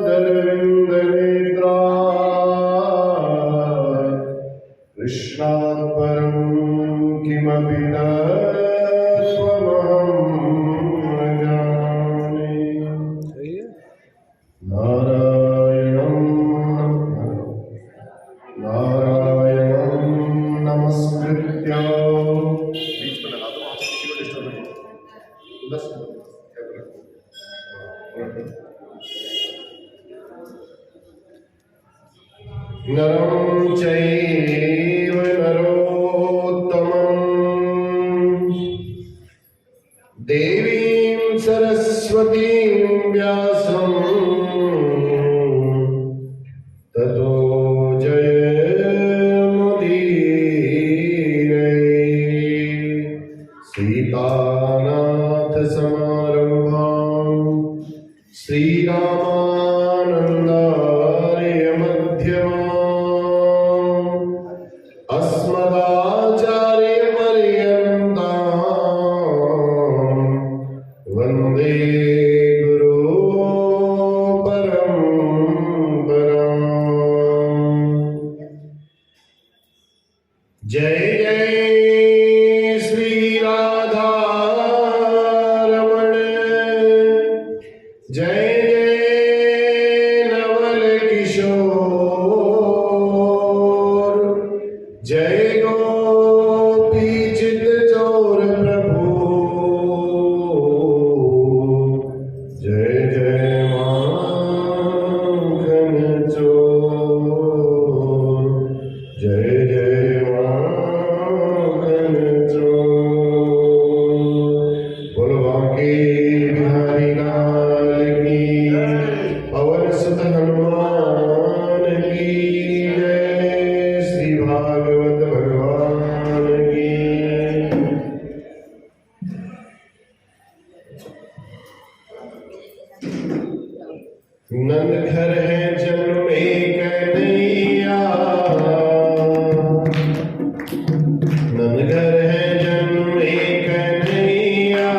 दलविन्दनेत्रा कृष्णात् परं किमपि तत्त्वमहं न जाने। नारायणं नमस्कृत्य नरं चैव नरोत्तमं देवीं सरस्वतीं व्यासं ततो जयमुदीरये। सीतानाथसमारम्भां श्रीरामानन्दार्यमध्यमाम् अस्मदाचार्यपर्यन्तां वन्दे गुरुपरम्पराम्। जय जय श्री राधारमण, जय जय नवल किशोर, जय गोपी चित चोर प्रभु, जय जय माखन चोर, जय जय माखन चोर। बोलो बांके बिहारी लाल की, पवन सुत हनुमान की जय। श्री भागवत भगवान की। नंद घर है जन्म एक कन्हैया, नंद घर है जन्म एक कन्हैया,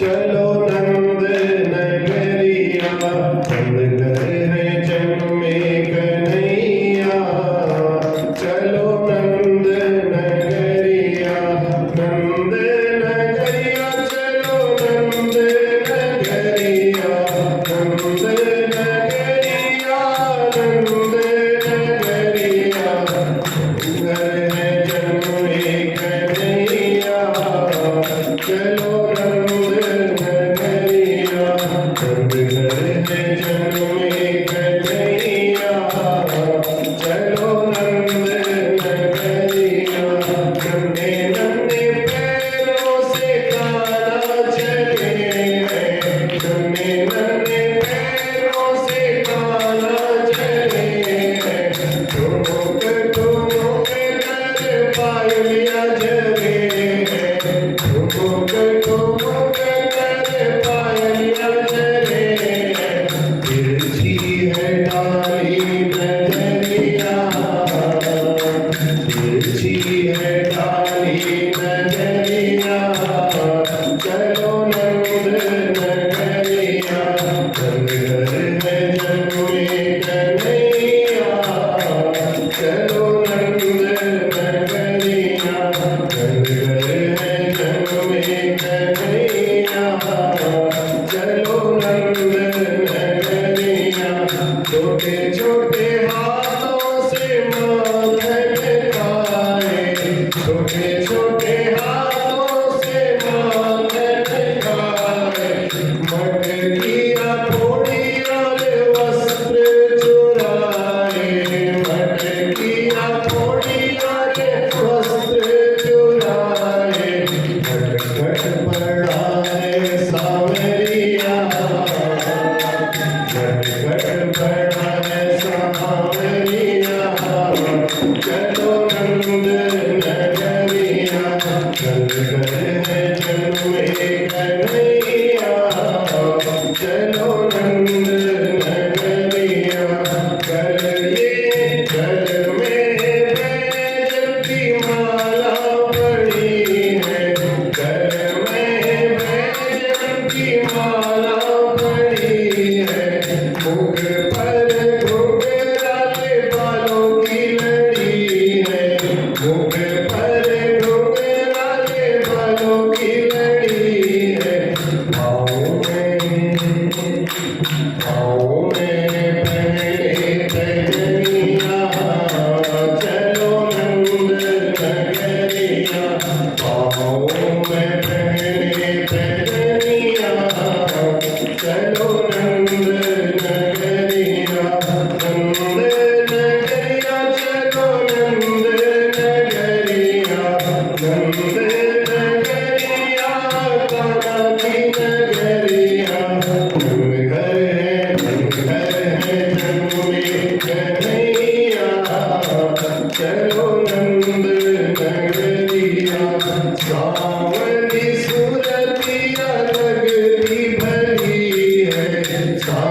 चलो नंद नगरिया। नंद घर है जन्म एक कन्हैया, चलो नंद नगरिया। नंद नगरिया चलो नंद नगरिया, नंद नगरिया, नंद नगरिया। घर है जन्म एक कन्हैया, चलो नंद नगरिया। नंद घर है जन्म एक कन्हैया, चलो नंद नगरिया। नन्हे नन्हे पैरों से कान्हा चले, नन्हे नन्हे पैरों से कान्हा चले। ठुमक ठुमक कर पायलिया जले, ठुमक ठुमक कर पायलिया जले। तिरछी है डाली नजरिया, तिरछी है डाली नजरिया, चलो नंद नगरिया। नंद घर है जन्म एक कन्हैया, चलो नंद नगरिया। नंद घर है जन्म एक कन्हैया, चलो नंद नगरिया। छोटे छोटे हाथों से माखन खाए, छोटे छोटे हाथों से माखन खाए। मटकियाँ थोड़ी और वस्त्र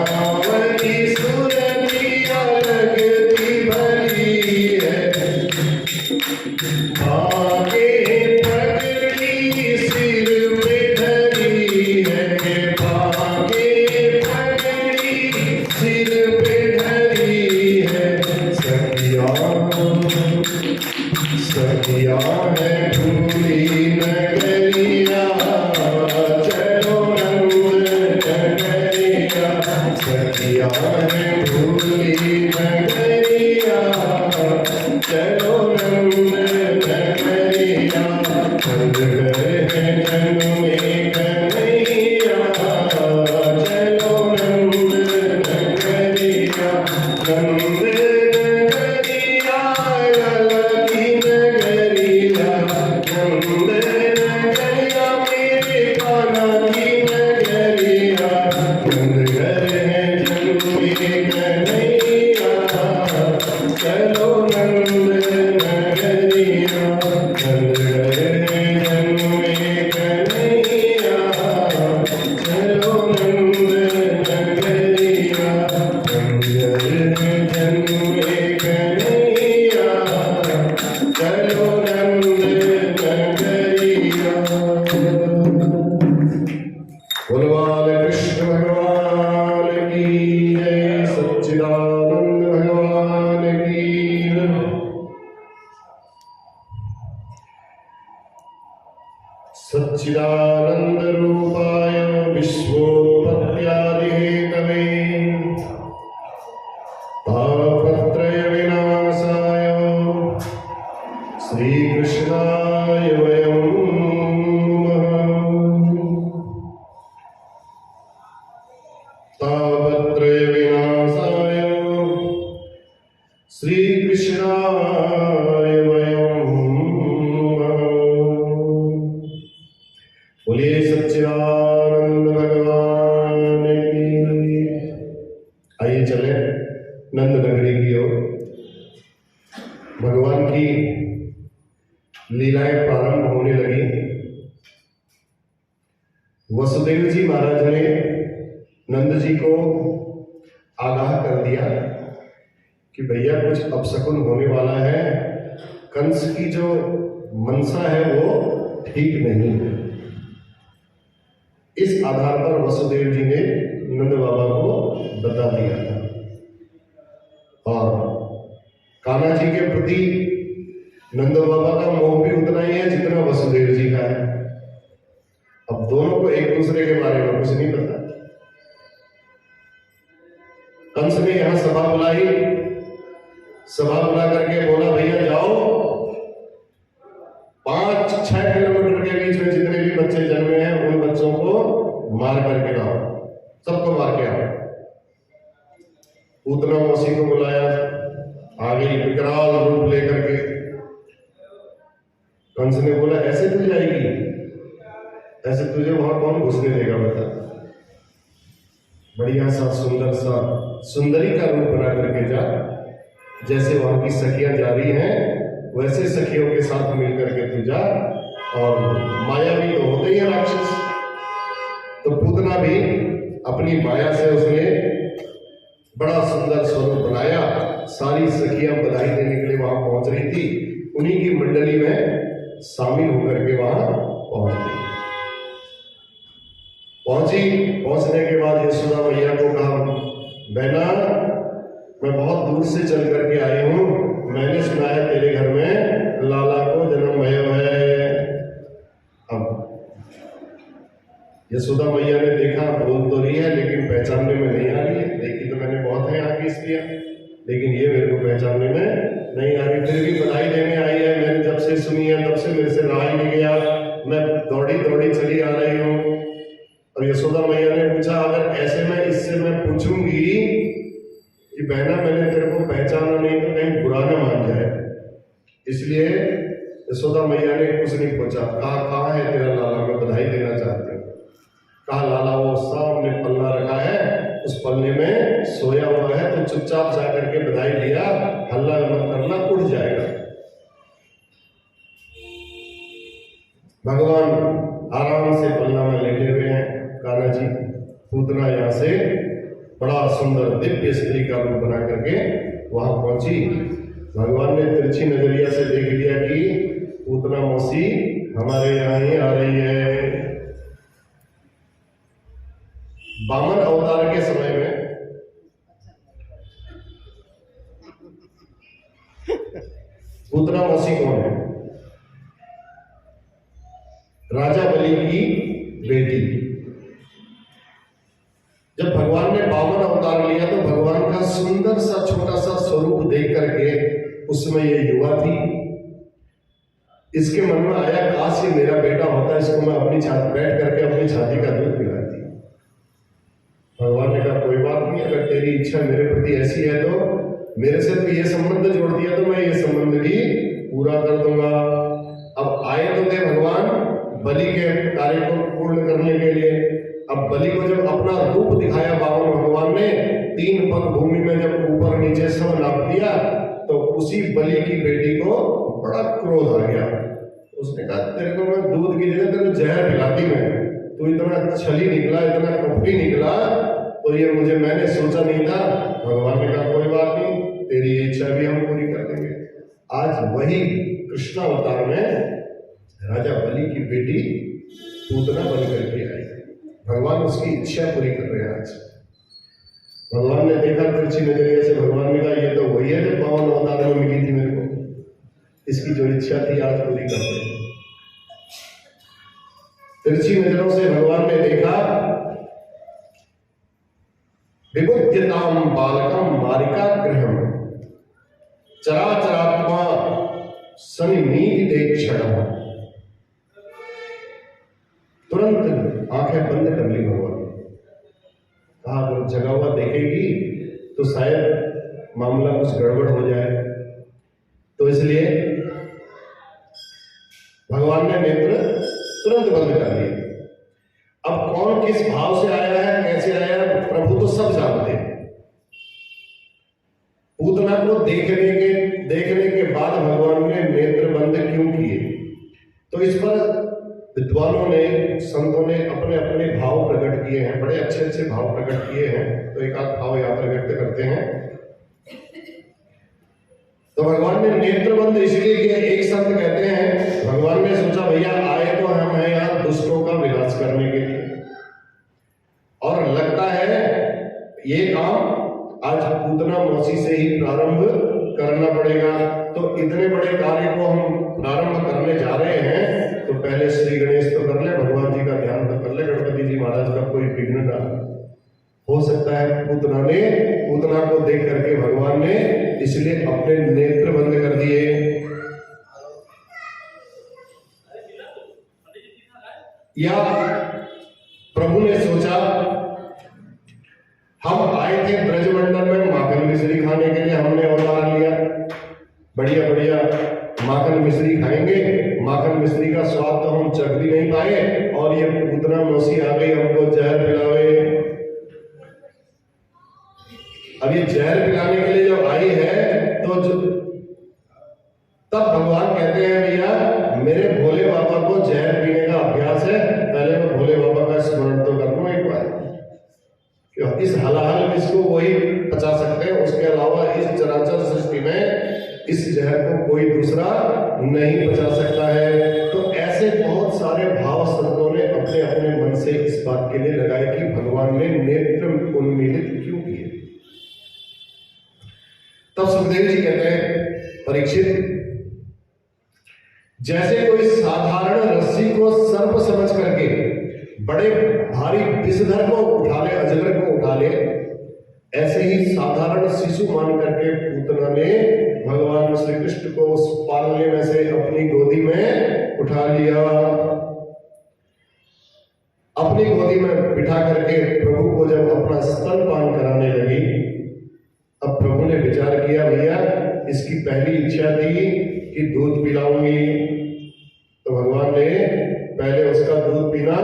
सावरी सुरतिया लगती भली है, आगे पगड़ी सिर पे धरी है, आगे पगड़ी सिर पे धरी है। सखिया सखिया है भूली नगरिया, चलो नंद नगरिया। सखिया है भूली नगरिया, चलो नंद नगरिया। नंद है जन्म में कन्हैया, चलो नंद नगरिया। नंद नगरिया ललकी नगरिया, नंद नगरिया मेरे कान्हा की नगरिया। नंद घर है जन्म में कन्हैया, चलो नंद नगरिया। नंद घर है जन्म में कन्हैया, चलो नंद नगरिया। नंद घर है जन्म में कन्हैया, चलो नंद नगरिया। बोलो बाल कृष्ण भगवान की जय, सच्चिदानंद भगवान की जय। सच्चिदानंद रूपाय विश्वोत्पत्त्यादि हेतवे, तापत्रय विनाशाय श्री कृष्णाय वयं नमः। तापत्रय विनाशाय श्री कृष्णाय वयं नमः। बोलिए सच्चिदानंद भगवान की। आइए चले नंद नगरी की ओर। भगवान की लीलाएं प्रारंभ होने लगी। वसुदेव जी महाराज ने नंद जी को आगाह कर दिया कि भैया कुछ अपशकुन होने वाला है, कंस की जो मनसा है वो ठीक नहीं है। इस आधार पर वसुदेव जी ने नंद बाबा को बता दिया था। और कान्हा जी के प्रति नंद बाबा का मोह भी उतना ही है जितना वसुदेव जी का है। अब दोनों को एक दूसरे के बारे में कुछ नहीं पता। कंस ने यहां सभा बुलाई, सभा बुला करके बोला भैया जाओ 5-6 किलोमीटर के बीच में जितने भी बच्चे जन्मे हैं उन बच्चों को मार करके लाओ, सबको मार के आओ। पूतना मौसी को बुलाया, आ गई विकराल रूप लेकर के। कंस ने बोला ऐसे तो जाएगी, ऐसे तुझे वहां कौन घुसने देगा बता। बढ़िया सा सुंदर सा सुंदरी का रूप बना करके जा, जैसे वहां की सखियां जा रही हैं वैसे सखियों के साथ मिलकर के तू जा। और मायावी तो होते ही है राक्षस, तो पूतना भी अपनी माया से उसने बड़ा सुंदर स्वरूप बनाया। सारी सखियां बधाई देने के लिए वहां पहुंच रही थी, उन्हीं की मंडली में शामिल होकर के वहां पहुंच गई। पहुंचने के बाद यशोदा मैया को कहा बहना मैं बहुत दूर से चल करके आई हूं, मैंने सुना है तेरे घर में लाला को जन्म भयो है। अब यशोदा मैया ने देखा बोल तो रही है लेकिन पहचानने में नहीं आ रही है। देखी तो मैंने बहुत है यहाँ की स्त्रियां, लेकिन ये मेरे को पहचानने में नहीं आ रही। फिर भी बधाई देने आई है, मैंने जब से सुनी है तब से मेरे से रहा ही नहीं गया, मैं दौड़ी दौड़ी चली आ रही हूँ। और यशोदा मैया ने पूछा अगर ऐसे में इससे मैं पूछूंगी कि बहना मैंने तेरे को पहचाना नहीं तो कहीं बुरा ना मान जाए, इसलिए यशोदा मैया ने कुछ नहीं पूछा। कहाँ है तेरा लाला, मैं बधाई देना चाहती हूँ। कहा लाला वो सामने पल्ला रखा है, उस पल्ले में सोया हुआ है, तो चुपचाप जा करके बधाई दिया, हल्ला मत करना, उठ जाएगा। भगवान आराम से पल्ला में लेटे हुए हैं। कान्हा जी पूतना यहाँ से बड़ा बड़ा सुंदर दिव्य स्त्री का रूप बना करके वहां पहुंची। भगवान ने तिरछी नजरिया से देख लिया कि पूतना मौसी हमारे यहाँ ही आ रही है। वामन अवतार के समय में पूतना मौसी कौन है? राजा बलि की बेटी। जब भगवान ने वामन अवतार लिया तो भगवान का सुंदर सा छोटा सा स्वरूप देख करके उसमें ये युवा थी। इसके मन में आया काश ये मेरा बेटा होता, इसको मैं अपनी छाती बैठ करके अपनी छाती का दूध पिलाती। भगवान ने कहा कोई बात नहीं, अगर तेरी इच्छा मेरे प्रति ऐसी है तो मेरे से तो ये संबंध जोड़ दिया तो मैं ये संबंध भी पूरा कर दूंगा। अब आए तो थे भगवान बलि के कार्य को पूर्ण करने के लिए। अब बलि को जब अपना रूप दिखाया वामन भगवान ने, 3 पग भूमि में जब ऊपर नीचे सब नाप दिया तो उसी बलि की बेटी को बड़ा क्रोध आ गया। उसने कहा तेरे को मैं दूध की जगह तेरे को जहर पिलाती मैं, तू इतना छली निकला, इतना कपटी निकला, तो ये मैंने सोचा नहीं था। भगवान ने कहा कोई बात नहीं, तेरी इच्छा भी हम पूरी कर देंगे। आज वही कृष्णावतार में राजा बलि की बेटी पूतना बन करके आई। भगवान उसकी इच्छा पूरी कर रहे हैं। आज भगवान ने देखा तिरछी नजरिया से, भगवान ने कहा ये तो वही है जो वामन अवतार में मिली थी मेरे को, इसकी जो इच्छा थी आज पूरी कर रहे हैं। तिरछी नजरों से भगवान ने देखा विबुध्यताम बालकम मारिका गृहम चराचरात्मा सनिमीत क्षण। तुरंत आंखें बंद कर ली भगवान ने। कहा अगर जगा हुआ देखेगी तो शायद मामला कुछ गड़बड़ हो जाए, तो इसलिए भगवान ने नेत्र तुरंत बंद कर दिए। अब कौन किस भाव से आया है, कैसे आया है, प्रभु तो सब जानते हैं। पूतना को देखने के बाद भगवान ने नेत्र बंद क्यों किए, तो इस पर विद्वानों ने, संतों ने अपने अपने भाव प्रकट किए हैं। बड़े अच्छे अच्छे भाव प्रकट किए हैं, तो एक आध भाव यहाँ पर व्यक्त करते हैं। तो भगवान ने नेत्र बंद इसलिए किया, एक संत कहते हैं भगवान ने सोचा भैया आए तो हम हैं यहाँ दुष्टों का विनाश करने के लिए, और लगता है ये काम आज पूतना मौसी से ही प्रारंभ करना पड़ेगा। तो इतने बड़े कार्य को हम प्रारंभ करने जा रहे हैं, तो पहले श्री गणेश तो कर ले, भगवान जी का ध्यान तो कर ले, गणपति जी महाराज का कोई विघ्न ना हो सकता है। पूतना को देख करके भगवान ने इसलिए अपने नेत्र बंद कर दिए। या प्रभु ने सोचा हम आए थे ब्रजमंडल में माखन मिश्री खाने के लिए, हमने अवतार लिया, बढ़िया बढ़िया माखन मिश्री खाएंगे, माखन मिश्री का स्वाद तो हम चख भी नहीं पाए, और ये पूतना मौसी आ गई हमको जहर पिलावे। अब ये जहर पिलाने के लिए जब आई है तो तब भगवान कहते हैं भैया मेरे भोले बाबा को जहर पीने का अभ्यास है, पहले मैं भोले बाबा का स्मरण तो कर लूं एक बार। इस हलाहल इसको वही पचा सकते हैं, उसके अलावा इस चराचर सृष्टि में इस जहर को कोई दूसरा नहीं बचा सकता है। तो ऐसे बहुत सारे भाव संतों ने अपने अपने मन से इस बात के लिए लगाए कि भगवान ने नेत्र उन्मीलित क्यों किए। तब सुखदेव जी कहते हैं परीक्षित, जैसे कोई साधारण रस्सी को सर्प समझ करके बड़े भारी विषधर को उठा ले, अजगर को उठा ले, ऐसे ही साधारण शिशु मान करके पूतना ने भगवान श्री कृष्ण को उस पालने में से अपनी गोदी में उठा लिया। अपनी गोदी में बिठा करके प्रभु को जब अपना स्तनपान कराने लगी, अब प्रभु ने विचार किया भैया इसकी पहली इच्छा थी कि दूध पिलाऊंगी, तो भगवान ने पहले उसका दूध पीना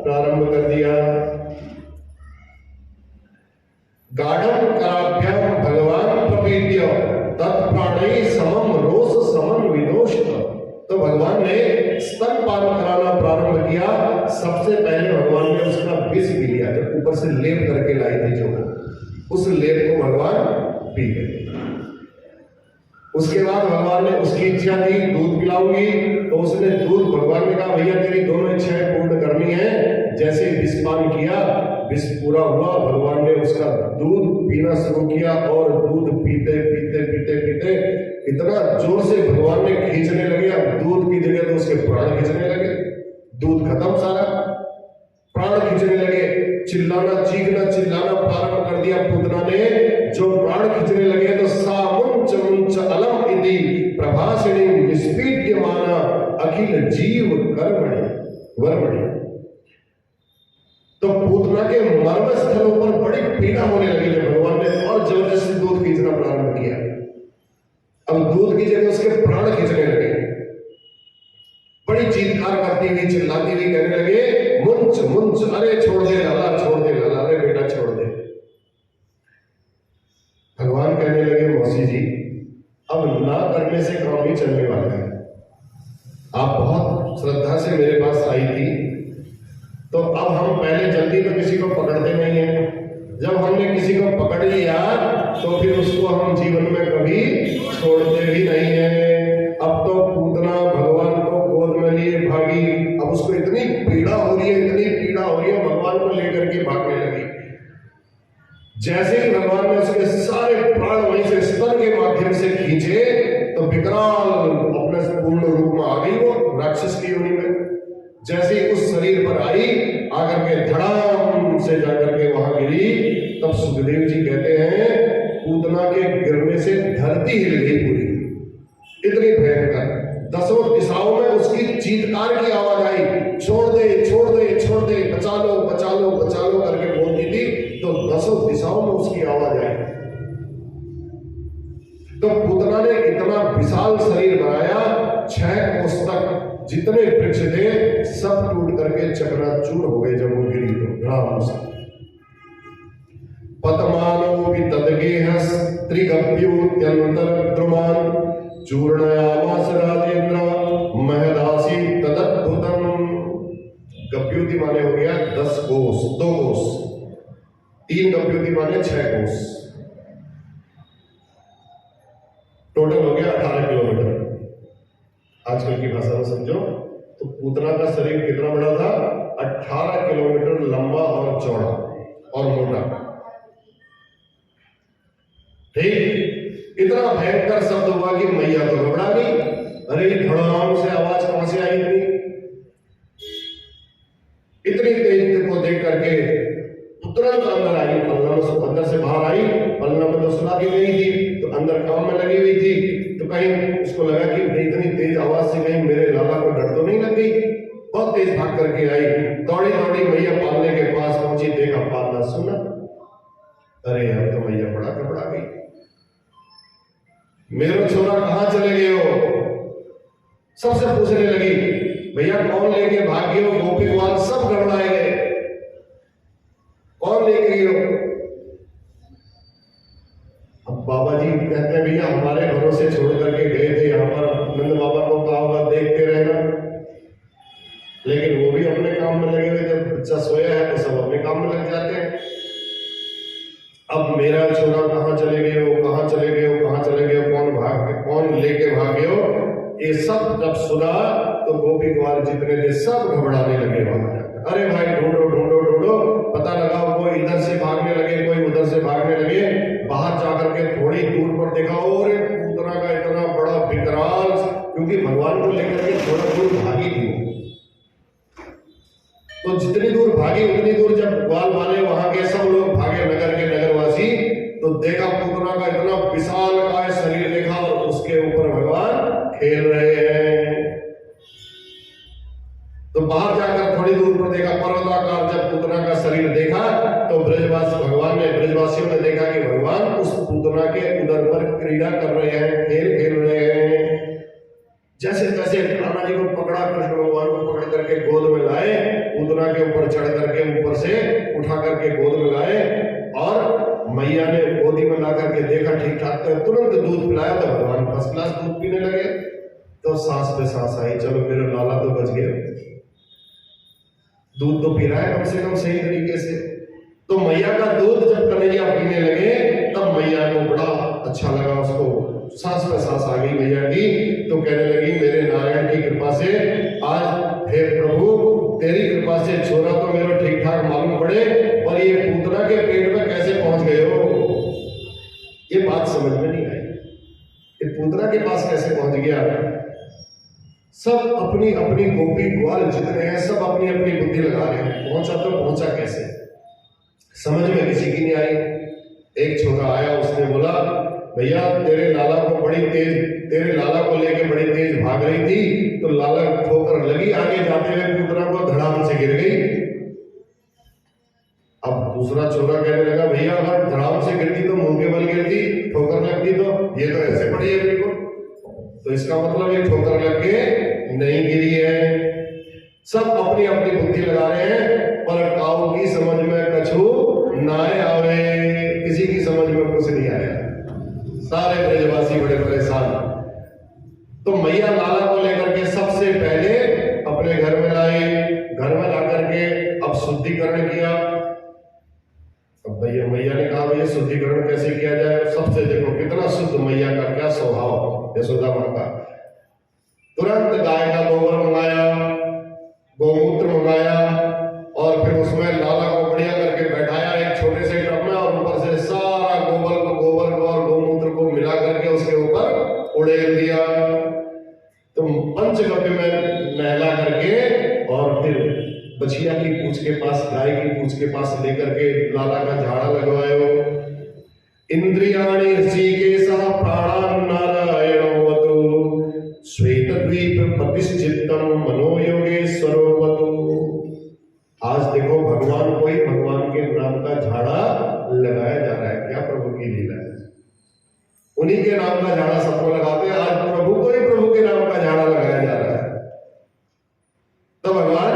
प्रारंभ कर दिया। गाढ़म कराभ्याम भगवान प्रपीड्य तत्प्राणै समम रोष समन विदोषित। तो भगवान ने स्तनपान कराना प्रारंभ किया। सबसे पहले भगवान ने उसका विष पी लिया, जब ऊपर से लेप करके लाई थी जो उस लेप को भगवान पी गए। उसके बाद भगवान ने, उसकी इच्छा थी दूध पिलाऊंगी, तो उसने दूध, भगवान ने कहा भैया तेरी दोनों इच्छाएं पूर्ण करनी है। जैसे विष पान किया, विष पूरा हुआ, भगवान ने उसका दूध पीना शुरू किया और दूध पीते पीते पीते पीते इतना जोर से भगवान ने खींचने लगे, अब दूध की जगह तो उसके प्राण खींचने लगे। दूध खत्म सारा, प्राण खींचने लगे, चिल्लाना चीखना चिल्लाना प्रारंभ कर दिया पूतना ने। जो प्राण खींचने लगे तो सामुंच मुंच अलम इति प्रभासिणी निष्पीड्यमाना अखिल जीव कर्मणि वर्मणि। तो पूतना के मर्म स्थलों पर बड़ी पीड़ा होने लगी जब भगवान ने और जबरदस्ती दूध खींचना प्रारंभ किया। अब दूध की जगह उसके प्राण खींचने लगे, बड़ी चीत्कार करती हुई चिल्लाती हुई कहने लगे मुंच मुंच, अरे छोड़ दे लाला, छोड़ दे लाला, अरे बेटा छोड़ दे। भगवान कहने लगे मौसी जी अब ना करने से काम नहीं चलने वाला है। आप बहुत श्रद्धा से मेरे पास आई थी, तो अब हम पहले जल्दी तो किसी को पकड़ते नहीं है। जब हमने किसी को पकड़ लिया तो फिर उसको हम जीवन में कभी छोड़ते भी नहीं है। अब तो पूतना भगवान को गोद में लिए भागी, अब उसको इतनी पीड़ा हो रही है, इतनी पीड़ा हो रही है, भगवान को लेकर के भागने लगी। जैसे ही भगवान ने उसके सारे प्राण वहीं से स्तन के माध्यम से खींचे तो विकराल अपने पूर्ण रूप में आ गई वो राक्षस की योनि में। जैसे ही उस शरीर पर आई, आकर के धड़ाम से जाकर के वहां गिरी, तब सुखदेव जी कहते हैं पूतना के गिरने से धरती हिल गई पूरी, इतनी भयंकर। दसों दिशाओं में उसकी चीत्कार की आवाज आई, छोड़ दे छोड़ दे छोड़ दे, बचा लो बचा लो बचा लो करके बोलती थी, तो दसों दिशाओं में उसकी आवाज आई। तो पूतना ने इतना विशाल शरीर बनाया, 6 कोस तक जितने वृक्ष थे सब टूट करके चकनाचूर हो गए जब वो गिरी तो राम से। पतमानो भी तदगेहस त्रिगभ्योत्यंतर द्रुमान चूर्णयामास राजेंद्र महदासी तदद्भुतम। गभ्युति माने हो गया 10 कोस, 2 कोस, 3 गभ्युति माने 6 कोस, टोटल हो गया 18 किलोमीटर। आजकल की भाषा में समझो तो पूतना का शरीर कितना बड़ा था, 18 किलोमीटर लंबा और चौड़ा और मोटा। ठीक, इतना भयंकर शब्द हुआ कि मैया तो घबरा गई। अरे धड़ाम से आवाज कहां से आई इतनी तेज को देख करके तुरंत अंदर आई, पलना में अंदर से बाहर आई। पलना में तो सुना की गई थी, तो अंदर काम में लगी हुई थी, तो कहीं उसको लगा कि इतनी तेज आवाज से कहीं मेरे लाला को डर तो नहीं लग गई। बहुत तेज भाग करके आई, दौड़ी दौड़ी मैया पालने के पास पहुंची, देखा पालना सुना। अरे अब तो मैया बड़ा घबरा गई, मेरे छोरा कहां चले गए हो। सबसे पूछने लगी भैया कौन लेके भाग गए हो, गोपी ग्वाल सब घबराए गए, कौन लेके गए हो। अब बाबा जी कहते हैं भैया हमारे घरों से छोड़ करके गए थे, यहाँ पर नंद बाबा को कहा होगा देखते रहना, लेकिन वो भी अपने काम में लगे हुए। जब बच्चा सोया है तो सब अपने काम में लग जाते हैं। अब मेरा छोरा कहाँ चले गए हो, कहाँ चले गए हो, कहाँ चले गए हो, कौन लेके भागे हो, ये सब जब सुना तो गोपी ग्वाल जितने थे सब घबराने लगे वहां। अरे भाई ढूंढो ढूंढो ढूंढो, पता लगा वो इधर से भागने लगे, कोई उधर से भागने लगे। बाहर जाकर के थोड़ी दूर पर देखा और पूतना का इतना बड़ा विकराल, क्योंकि भगवान को लेकर के थोड़ा दूर भागी थी, तो जितनी दूर भागी उतनी दूर जब ग्वाल वाले वहां के सब लोग भागे, नगर के नगरवासी, तो देखा पूतना का इतना विशाल काय शरीर देखा और उसके ऊपर भगवान खेल रहे हैं। तो बाहर जाकर थोड़ी दूर पर देखा पर्वताकार जब पूतना का शरीर देखा, तो ब्रजवासियों ने देखा कि भगवान उस पूतना के उदर पर क्रीड़ा कर रहे हैं, खेल खेल रहे हैं। जैसे तैसे कान्हा जी को पकड़ा, कृष्ण भगवान को पकड़ करके गोद में लाए, पूतना के ऊपर चढ़ करके ऊपर से उठा करके गोद में लाए, और मैया ने गोदी में ला करके देखा ठीक ठाक, तो तुरंत दूध पिलाया, तो भगवान फर्स्ट क्लास दूध पीने लगे। तो सांस पे सांस आई, चलो मेरा लाला तो बच गया, दूध तो पी रहा है कम से कम सही तरीके से। तो मैया का दूध जब कन्हैया पीने लगे के पास कैसे पहुंच गया? सब अपनी अपनी गोपी ग्वाल जितने हैं सब अपनी अपनी बुद्धि लगा रहे हैं, पहुंचा तो पहुंचा कैसे, समझ में किसी की नहीं आई। एक छोरा आया, उसने बोला भैया तेरे लाला को लेके बड़ी तेज भाग रही थी तो लाला ठोकर लगी, आगे जाते हुए पूतना को धड़ाम से गिर गई। अब दूसरा छोरा कहने लगा भैया अगर धड़ाम से गिरती तो मुंह के बल गिरती, ठोकर लगती तो ये तो ऐसे पड़ी है बिल्कुल, तो इसका मतलब ये ठोकर लग के नहीं गिरी है। सब अपनी अपनी बुद्धि लगा रहे हैं, पर काऊ की समझ में कछु ना आवे, किसी की समझ में कुछ नहीं आया, सारे ब्रजवासी बड़े परेशान। तो मैया लाला को लेकर के सबसे पहले अपने घर में लाई, घर में ला करके अब शुद्धिकरण किया। अब भैया मैया ने कहा भैया शुद्धिकरण कैसे किया जाए? सबसे देखो कितना शुद्ध मैया का क्या स्वभाव, यशोदा मां का। तुरंत गाय का गोबर मंगाया, गोमूत्र मंगाया और फिर उसमें लाला को बढ़िया करके बैठाया एक छोटे से टब में, और ऊपर से सारा गोबर को और गोमूत्र को मिला करके उसके ऊपर उड़ेल दिया। तो पंचगव्य में नहला करके और फिर बछिया की पूंछ के पास, गाय की पूंछ के पास लेकर के लाला का झाड़ा लगवायो। इंद्रियाणि ऋषिकेशः प्राणान् नारायणोऽवतु श्वेतद्वीप प्रतिष्ठितम् मनोयोगेश्वरो वतु। आज देखो भगवान को ही भगवान के नाम का झाड़ा लगाया जा रहा है, क्या प्रभु की लीला है। उन्हीं के नाम का झाड़ा सबको लगाते हैं, आज प्रभु को ही प्रभु के नाम का झाड़ा लगाया जा रहा है। तो भगवान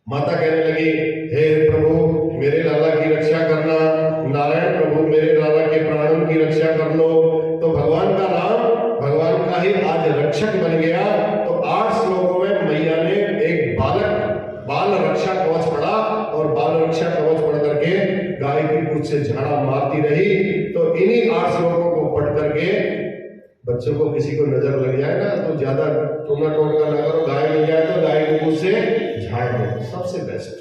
माता कहने लगी हे प्रभु मेरे लाला की रक्षा करना, नारायण प्रभु मेरे लाला के प्राणों की रक्षा कर लो। तो भगवान का नाम भगवान का ही आज रक्षक बन गया। तो 8 श्लोकों में मैया ने एक बाल रक्षा कवच पढ़ा, और बाल रक्षा कवच पढ़ करके गाय की पूंछ से झाड़ा मारती रही। तो इन्हीं 8 श्लोकों को पढ़ करके बच्चों को किसी को नजर लग जाए ना तो ज्यादा टोना टोटका ना करो, गाय मिल जाए तो गाय की पूंछ से झाड़ दो, सबसे बेस्ट,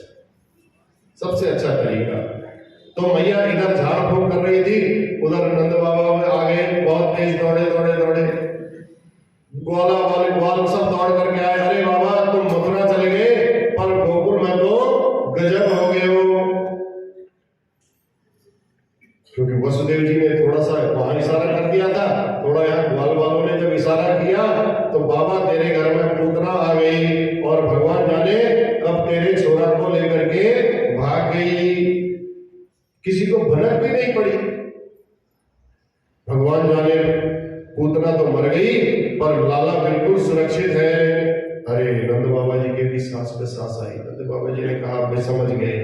सबसे अच्छा तरीका। तो मैया इधर झाड़ फूंक कर रही थी, उधर नंद बाबा में आ गए, बहुत तेज दौड़े, ग्वाल सब दौड़ करके आए। अरे बाबा तुम मथुरा चले गए पर गोकुल में तो गजब हो गए हो। क्योंकि वसुदेव जी ने थोड़ा सा वहां इशारा कर दिया था, थोड़ा यहाँ ग्वाल वालों ने जब इशारा किया तो बाबा तेरे घर में पूतना आ गई, और भगवान जाने कब तेरे छोरा को लेकर के भाग गई, किसी को भनक भी नहीं पड़ी। भगवान जाने पूतना तो मर गई पर लाला बिल्कुल सुरक्षित है। अरे नंद बाबा जी के भी सांस पे सांस आई। नंद बाबा जी ने कहा वे समझ गए,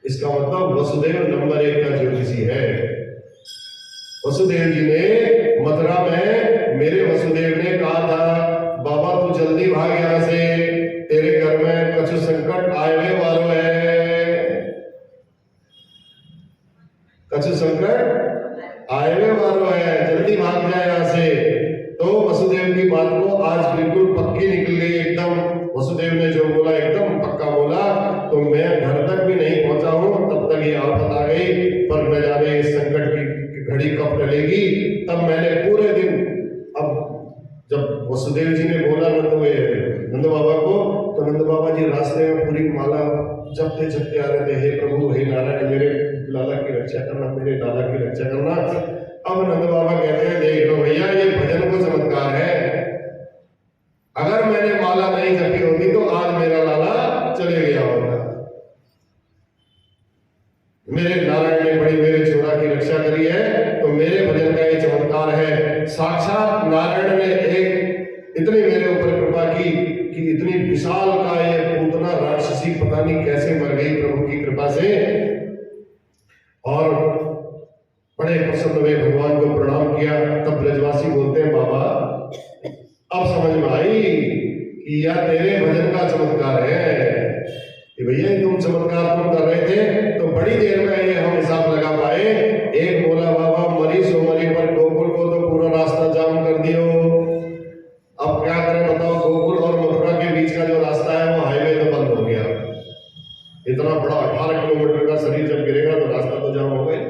इसका मतलब वसुदेव नंबर 1 का ज्योतिषी है। वसुदेव जी ने मथुरा में, मेरे वसुदेव ने कहा था बाबा तू जल्दी भाग यहां से, तेरे घर में कछु संकट आए वालों है, कछु संकट आए वालों है, जल्दी भाग जाए यहां से। तो वसुदेव की बात को आज बिल्कुल पक्की निकल गई एकदम। वसुदेव ने जो बोला एकदम पक्का बोला। तो मैं घर तक भी नहीं पहुंचा हूं तब तक ये आफत आ गई, पर न जाने इस संकट की घड़ी कब टलेगी। तब मैंने पूरे दिन, अब जब वसुदेव जी ने बोला नंद बाबा को, तो नंद बाबा जी रास्ते में पूरी माला जपते जपते आ रहे थे, हे प्रभु हे नारायण मेरे लाला की रक्षा करना, मेरे लाला की रक्षा करना। अब नंद बाबा कहते हैं देख लो भैया ये भजन को चमत्कार है, अगर मैंने माला नहीं जपी होती तो आज मेरा लाला चले गया होता। मेरे नारायण ने बड़ी मेरे छोरा की रक्षा करी है, तो मेरे भजन का ये चमत्कार है। साक्षात नारायण ने एक इतनी मेरे ऊपर कृपा की कि इतनी विशाल का ये पूतना राक्षसी पता नहीं कैसे मर गई प्रभु की कृपा से। और बड़े प्रसन्न हुए, भगवान को प्रणाम किया। तब ब्रजवासी बोलते हैं बाबा अब समझ में आई कि यह तेरे भजन का चमत्कार है कि भैया तुम चमत्कार तुम कर रहे थे तो बड़ी देर में ये हम हिसाब लगा पाए। एक बोला बाबा मरी सो मरी पर गोकुल को तो पूरा रास्ता जाम कर दियो, अब क्या करें बताओ। गोकुल और मथुरा के बीच का जो रास्ता है वो हाईवे तो बंद हो गया। इतना बड़ा 18 किलोमीटर का शरीर जब गिरेगा तो रास्ता तो जाम हो गए।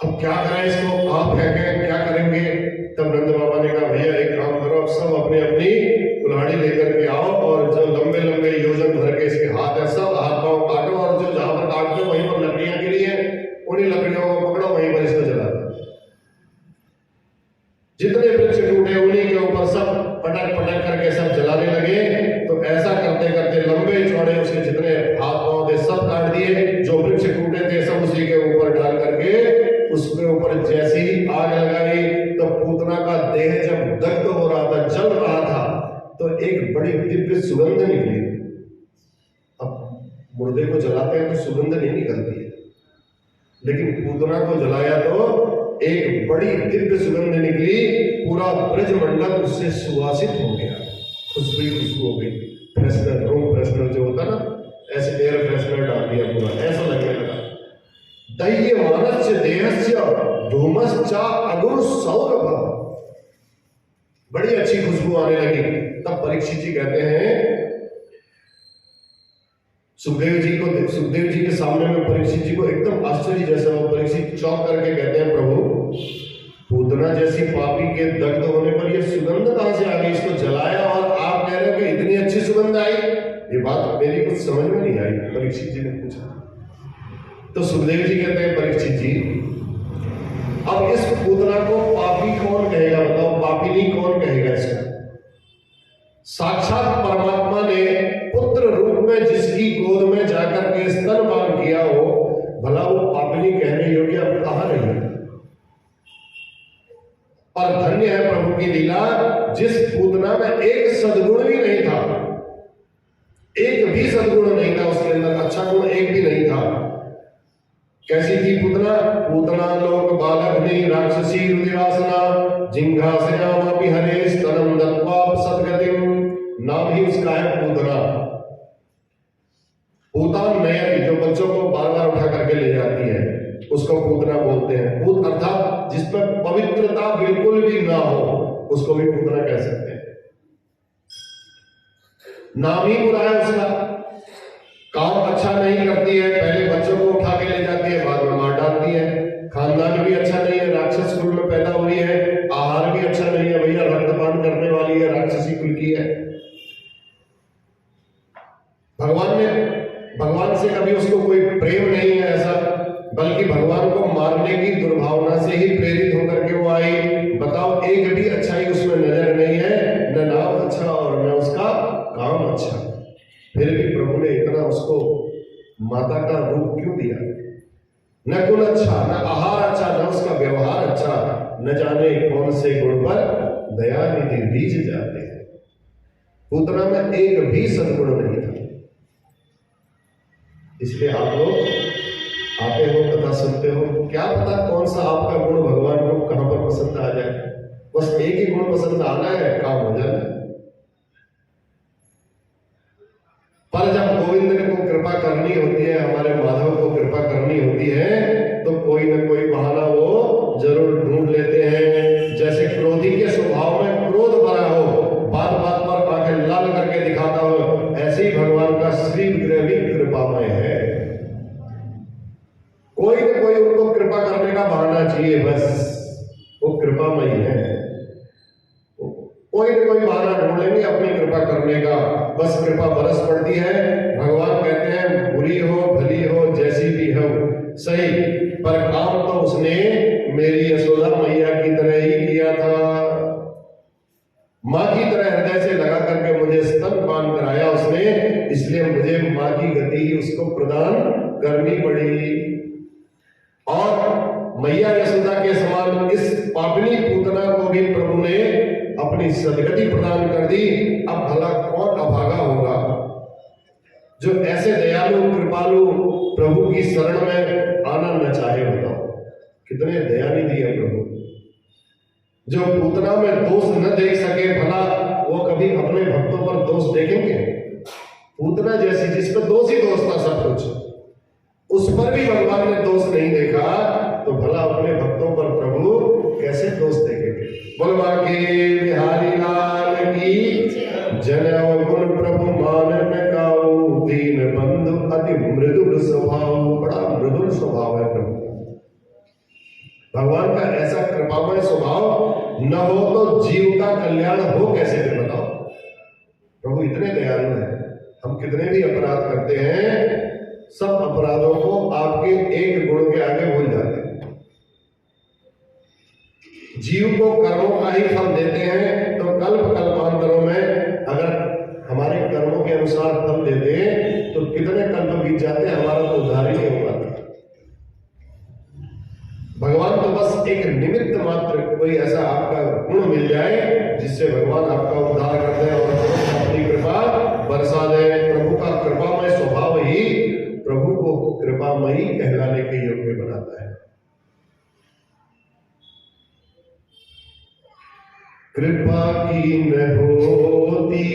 अब क्या करें, इसको कहां फेंकें, क्या लगे। तब नंद बाबा ने कहा भैया एक काम करो, अब सब अपनी अपनी कुल्हाड़ी लेकर के आओ और जो लंबे लंबे योजन भर के इसके हाथ है सब हाथ पांव काटो, और जो जहां पर काटते हो वहीं पर लकड़ियां गिरी है, उन्हीं लकड़ियों को पकड़ो, वहीं पर इसको जला दो। जितने वृक्ष टूटे उन्हीं के ऊपर सब पटक पटक करके सब जलाने लगे। तो ऐसा करते करते लंबे चौड़े उसके जितने हाथ पांव थे सब काट दिए, जो वृक्ष टूटे थे सब उसी के ऊपर डाल करके उसके ऊपर जैसी ही आग लगाई तो पूतना का देह जब दग्ध हो रहा था, जल रहा था, तो एक बड़ी दिव्य सुगंध निकली। अब मुर्दे को जलाते हैं तो सुगंध नहीं निकलती है, लेकिन पूतना को जलाया तो एक बड़ी दिव्य सुगंध निकली, पूरा ब्रजमंडल उससे सुवासित हो गया, खुशबू हो गई। फ्रेशनर, रूम फ्रेशनर जो होता ना, ऐसे एयर फ्रेशनर डाल दिया पूरा, ऐसा लगने लगा। दैयमानस्य देहस्य धूमश्चा अगुरु सौरभ, बड़ी अच्छी खुशबू आने लगी। तब परीक्षित जी कहते हैं सुखदेव जी के सामने में परीक्षित जी को एकदम आश्चर्य जैसा हो। परीक्षित चौंक करके कहते हैं प्रभु, पूतना जैसी पापी के दग्ध होने पर यह सुगंध कहां से आ गई? इसको जलाया और आप कह रहे हो कि इतनी अच्छी सुगंध आई? ये बात मेरी कुछ समझ में नहीं आई। परीक्षित जी ने पूछा तो सुखदेव जी कहते हैं परीक्षित जी, अब इस पूतना को पापी कौन कहेगा? बताओ, पापिनी कौन कहेगा इसका? साक्षात परमात्मा ने पुत्र रूप में जिसकी गोद में जाकर के स्तनपान किया हो, भला वो पापिनी कहने योग्य अब कहां रही? और धन्य है प्रभु की लीला, जिस पूतना में एक सद्गुण भी नहीं था, एक भी सद्गुण नहीं था उसके अंदर, अच्छा गुण एक भी नहीं था। कैसी थी पूतना? पूतना लोक बालग्नि राक्षसी रुधिरासना जिंघासयामापि हरे स्तनम दत्वा सद्गतिम, नाम ही उसका है पूतना। पूतान नयन, जो बच्चों को बार बार उठा करके ले जाती है, उसको पूतना बोलते हैं। पूत अर्थात जिसमें पवित्रता बिल्कुल भी ना हो, उसको भी पूतना कह सकते हैं। नाम ही बुरा है उसका, काम अच्छा नहीं करती है, पहले बच्चों को उठा के ले जाती है, बाद में मार डालती है। खानदान भी अच्छा नहीं है, राक्षस कुल में पैदा हुई है। आहार भी अच्छा नहीं है, भैया रक्तपान करने वाली है, राक्षसी कुल की है। भगवान से कभी उसको कोई प्रेम नहीं है ऐसा, बल्कि भगवान को मारने की दुर्भावना से ही प्रेरित होकर के वो आई। बताओ, एक भी अच्छाई उसमें नजर नहीं है, न नाम अच्छा और न उसका काम अच्छा। फिर भी प्रभु ने इतना उसको माता का रूप क्यों दिया? न गुण अच्छा, न आहार अच्छा, न उसका व्यवहार अच्छा, न जाने कौन से गुण पर दया निधि बीज जाते हैं। पूतना में एक भी सद्गुण नहीं था। इसलिए आप लोग आते हो, कथा सुनते हो, क्या पता कौन सा आपका गुण भगवान को कहां पर पसंद आ जाए। बस एक ही गुण पसंद आना है, काम हो जाना है। पर जब गोविंद को कृपा करनी होती है, हमारे माधव को कृपा करनी होती है, तो कोई न कोई बहाना वो जरूर ढूंढ लेते हैं। जैसे क्रोधी के स्वभाव में क्रोध भरा हो, बात बात पर आंखें लाल करके दिखाता हो, ऐसे ही भगवान का श्री विग्रह भी कृपामय है। कोई न कोई उनको कृपा करने का बहाना चाहिए, बस वो कृपामय है। कोई न कोई बहाना ढूंढ लेंगे अपनी कृपा करने का, बस कृपा बरस पड़ती है। भगवान कहते हैं बुरी हो भली हो जैसी भी हो सही, पर काम तो उसने मेरी यशोदा मैया की तरह ही किया था। माँ की तरह हृदय से लगा करके मुझे स्तनपान कराया उसने, इसलिए मुझे माँ की गति ही उसको प्रदान करनी पड़ी। और मैया यशोदा के समान इस पापिनी पूतना को भी प्रभु ने अपनी सदगति प्रदान कर दी। अब भला कौन अभागा होगा जो ऐसे दयालु कृपालु प्रभु की शरण में आना न चाहे? बताओ, कितने दयानिधि है प्रभु। जो पूतना में दोष न देख सके, भला वो कभी अपने भक्तों पर दोष देखेंगे? पूतना जैसी जिसमें दोष ही दोष था सब कुछ, उस पर भी भगवान ने दोष नहीं देखा, तो भला अपने भक्तों पर प्रभु कैसे दोष देखेंगे? बोलवा के बिहारी लाल की जन गुण प्रभु मानन काऊ, दीन बंधु अति मृदुल स्वभाव। बड़ा मृदुल स्वभाव है प्रभु भगवान का, ऐसा कृपामय स्वभाव न हो तो जीव का कल्याण हो कैसे, फिर बताओ। प्रभु इतने दयालु हैं, हम कितने भी अपराध करते हैं, सब अपराधों को आपके एक गुण के आगे भूल जाते हैं। जीव को कर्मों का ही फल देते हैं, तो कल्प कल्पांतरों में अगर हमारे कर्मों के अनुसार फल देते तो कितने कल्प बीत जाते, हमारा तो उद्धार ही नहीं हो पाता। भगवान तो बस एक निमित्त मात्र, कोई ऐसा आपका गुण मिल जाए जिससे भगवान आपका उद्धार कर दे और अपनी कृपा बरसा दे। प्रभु का कृपामय स्वभाव ही प्रभु को कृपामयी कहलाने के योग्य बनाता है। कृपा की न होती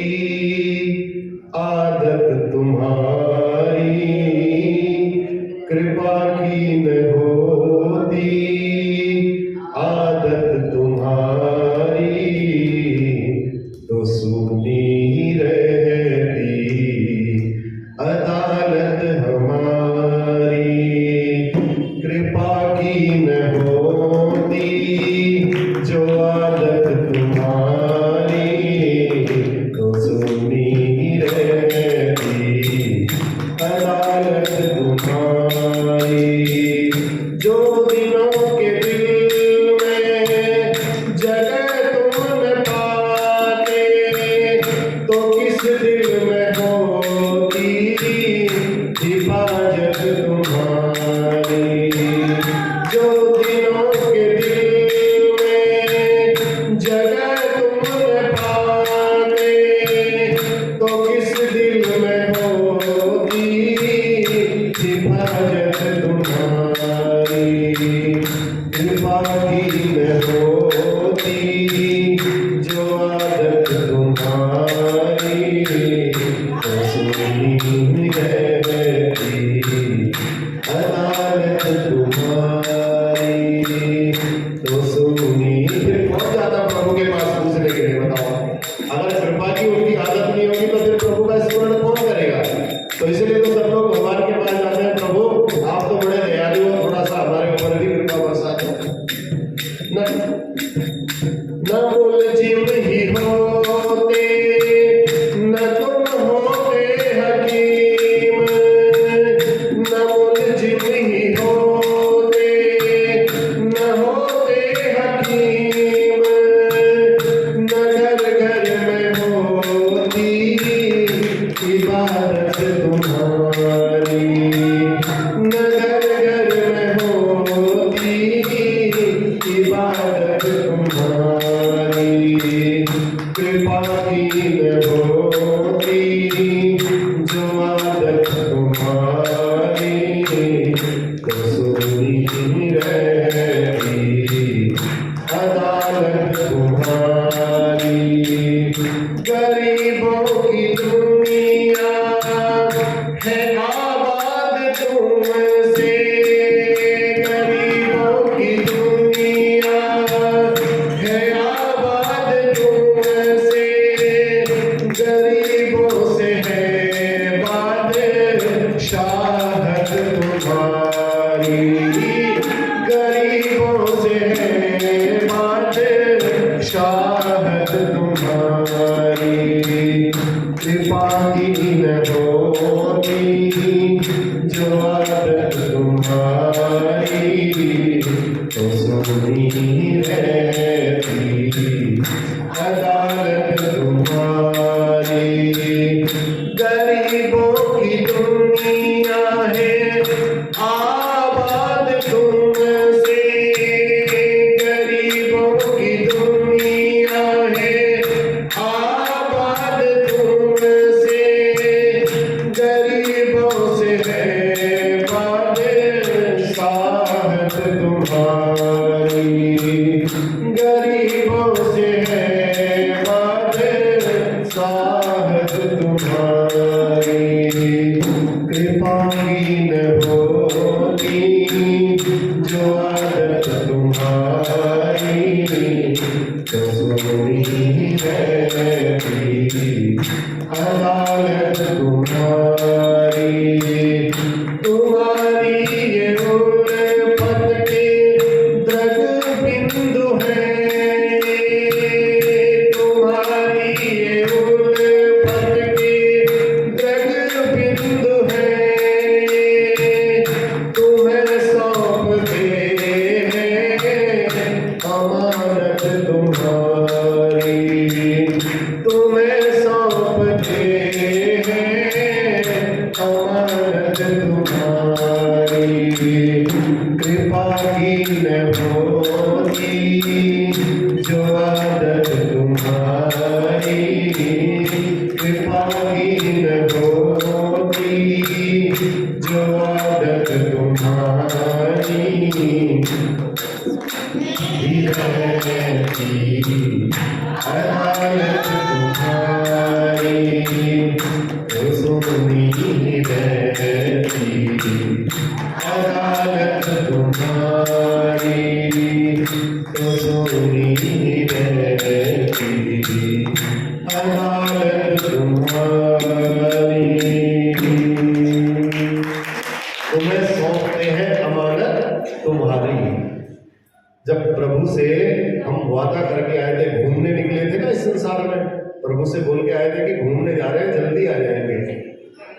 आदत तुम्हारी, कृपा की न होती आदत तुम्हारी, तो सुनी रहती अदालत हमारी। कृपा की न होती जो आदत तुम्हारी, तो सुनी रहती अदालत तुम्हारी। जो दिनों के दिल में जगह तुम न पाते, तो किस दिल में होती हिफाजत तुम्हारी। जो दिनों के दिल में जगह तुम न पाते, तो किस दिल में होती हिफाजत तुम्हारी। कृपा की न होती जो आदत तुम्हारी, तो सुनी रहती अदालत तुम्हारी, तो सुनी। फिर कौन जाता प्रभु के पास पूछने के लिए, बताओ। अगर कृपा की उनकी आदत नहीं होगी तो फिर प्रभु का स्मरण कौन करेगा। तो इसलिए तो सब लोग भगवान के पास जाते हैं, प्रभु आप तो बड़े दयालु हो, थोड़ा सा हमारे ऊपर भी कृपा बरसा दो। न मुलजिम ही होते, न तुम होते हकीम, न मुलजिम ही होते, न होते हकीम, न घर घर में होती इबादत तुम्हारी, न घर घर में होती इबादत तुम्हारी। कृपा की न होती जो आदत तुम्हारी, तो सुनी रहती अदालत तुम्हारी। गरीबों की दुनिया है आबाद तुमसे, गरीबों की दुनिया है आबाद तुमसे, गरीबों से है बादशाहत तुम्हारी, गरीबों से है बादशाहत तुम्हारी। कृपा की न होती जो आदत तुम्हारी, तो सुनी रहती अदालत तुम्हारी। गरीबों की दुनिया है आबाद तुमसे, गरीबों की दुनिया है आबाद तुमसे, गरीबों से है बादशाहत तुम्हारी, गरीबों से है बादशाहत तुम्हारी। कृपा की न होती जो आदत तुम्हारी, तो सुनी रहती अदालत तुम्हारी। तुम्हारी ये उल्फत के द्रग बिंदु की न होती जो आदत तुम्हारी, कृपा की न होती जो आदत तुम्हारी, अदालत तुम्हारी तो सुनी रहती, अदालत तुम्हारी तो सुनी रहती, अदालत तुम्हारी। तुम्हें सौंपते हैं अमानत तुम्हारी। जब प्रभु से हम वादा करके आए थे, घूमने निकले थे ना इस संसार में, प्रभु से बोल के आए थे कि घूमने जा रहे हैं, जल्दी आ जाएंगे,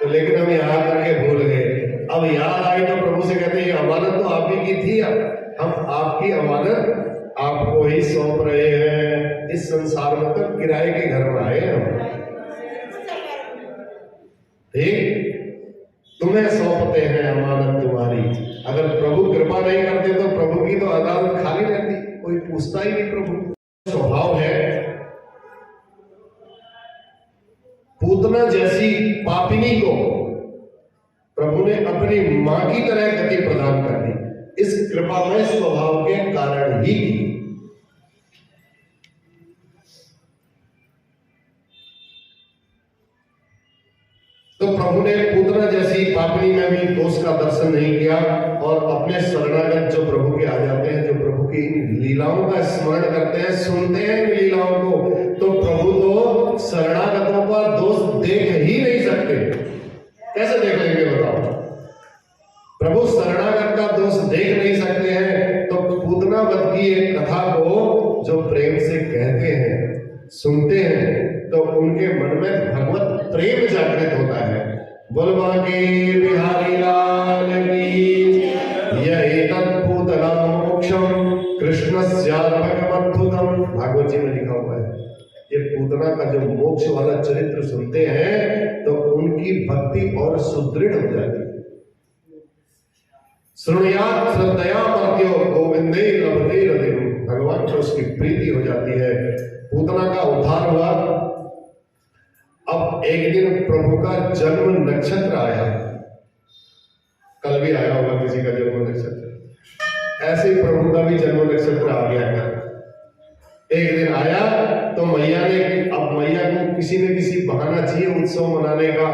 तो लेकिन हम यहाँ करके भूल गए। अब याद आई तो प्रभु से कहते हैं ये अमानत तो आप ही की थी, हम आपकी अमानत आपको ही सौंप रहे हैं। इस संसार में तो किराए के घर में आए हम, ठीक? तुम्हें सौंपते हैं अमानत तुम्हारी। अगर प्रभु कृपा नहीं करते तो प्रभु की तो अदालत खाली रहती, कोई पूछता ही नहीं। प्रभु स्वभाव है, पूतना जैसी पापिनी को प्रभु ने अपनी मां की तरह गति प्रदान कर दी, इस कृपामय स्वभाव के कारण ही की। तो प्रभु ने पूतना जैसी पापनी में भी दोष का दर्शन नहीं किया, और अपने शरणागत जो प्रभु के आ जाते हैं, जो प्रभु की लीलाओं का स्मरण करते हैं, सुनते हैं लीलाओं को, तो प्रभु तो शरणागतों का दोष देख ही नहीं सकते। कैसे देख लेंगे बताओ? प्रभु शरणागत का दोष देख नहीं सकते हैं, तो पूतना वध की एक कथा को जो प्रेम से कहते हैं, सुनते हैं, तो उनके मन में भगवत प्रेम जागृत होता है। बोलवा के बिहारी लाल की, यही तत्पूतना मोक्षम कृष्णस्याद्भुतम। भागवत जी में लिखा हुआ है, ये पूतना का जो मोक्ष वाला चरित्र सुनते हैं तो उनकी भक्ति और सुदृढ़ हो जाती है। श्रृणुयात् श्रद्धया मर्त्यो गोविंदे लभते हृदयम्, भगवान को उसकी प्रीति हो जाती है। पूतना का उद्धार हुआ। अब एक दिन प्रभु का जन्म नक्षत्र आया, कल भी आया होगा किसी का जन्म नक्षत्र, ऐसे ही प्रभु का भी जन्म नक्षत्र आ गया है। एक दिन आया तो मैया ने, अब मैया को किसी न किसी बहाना चाहिए उत्सव मनाने का,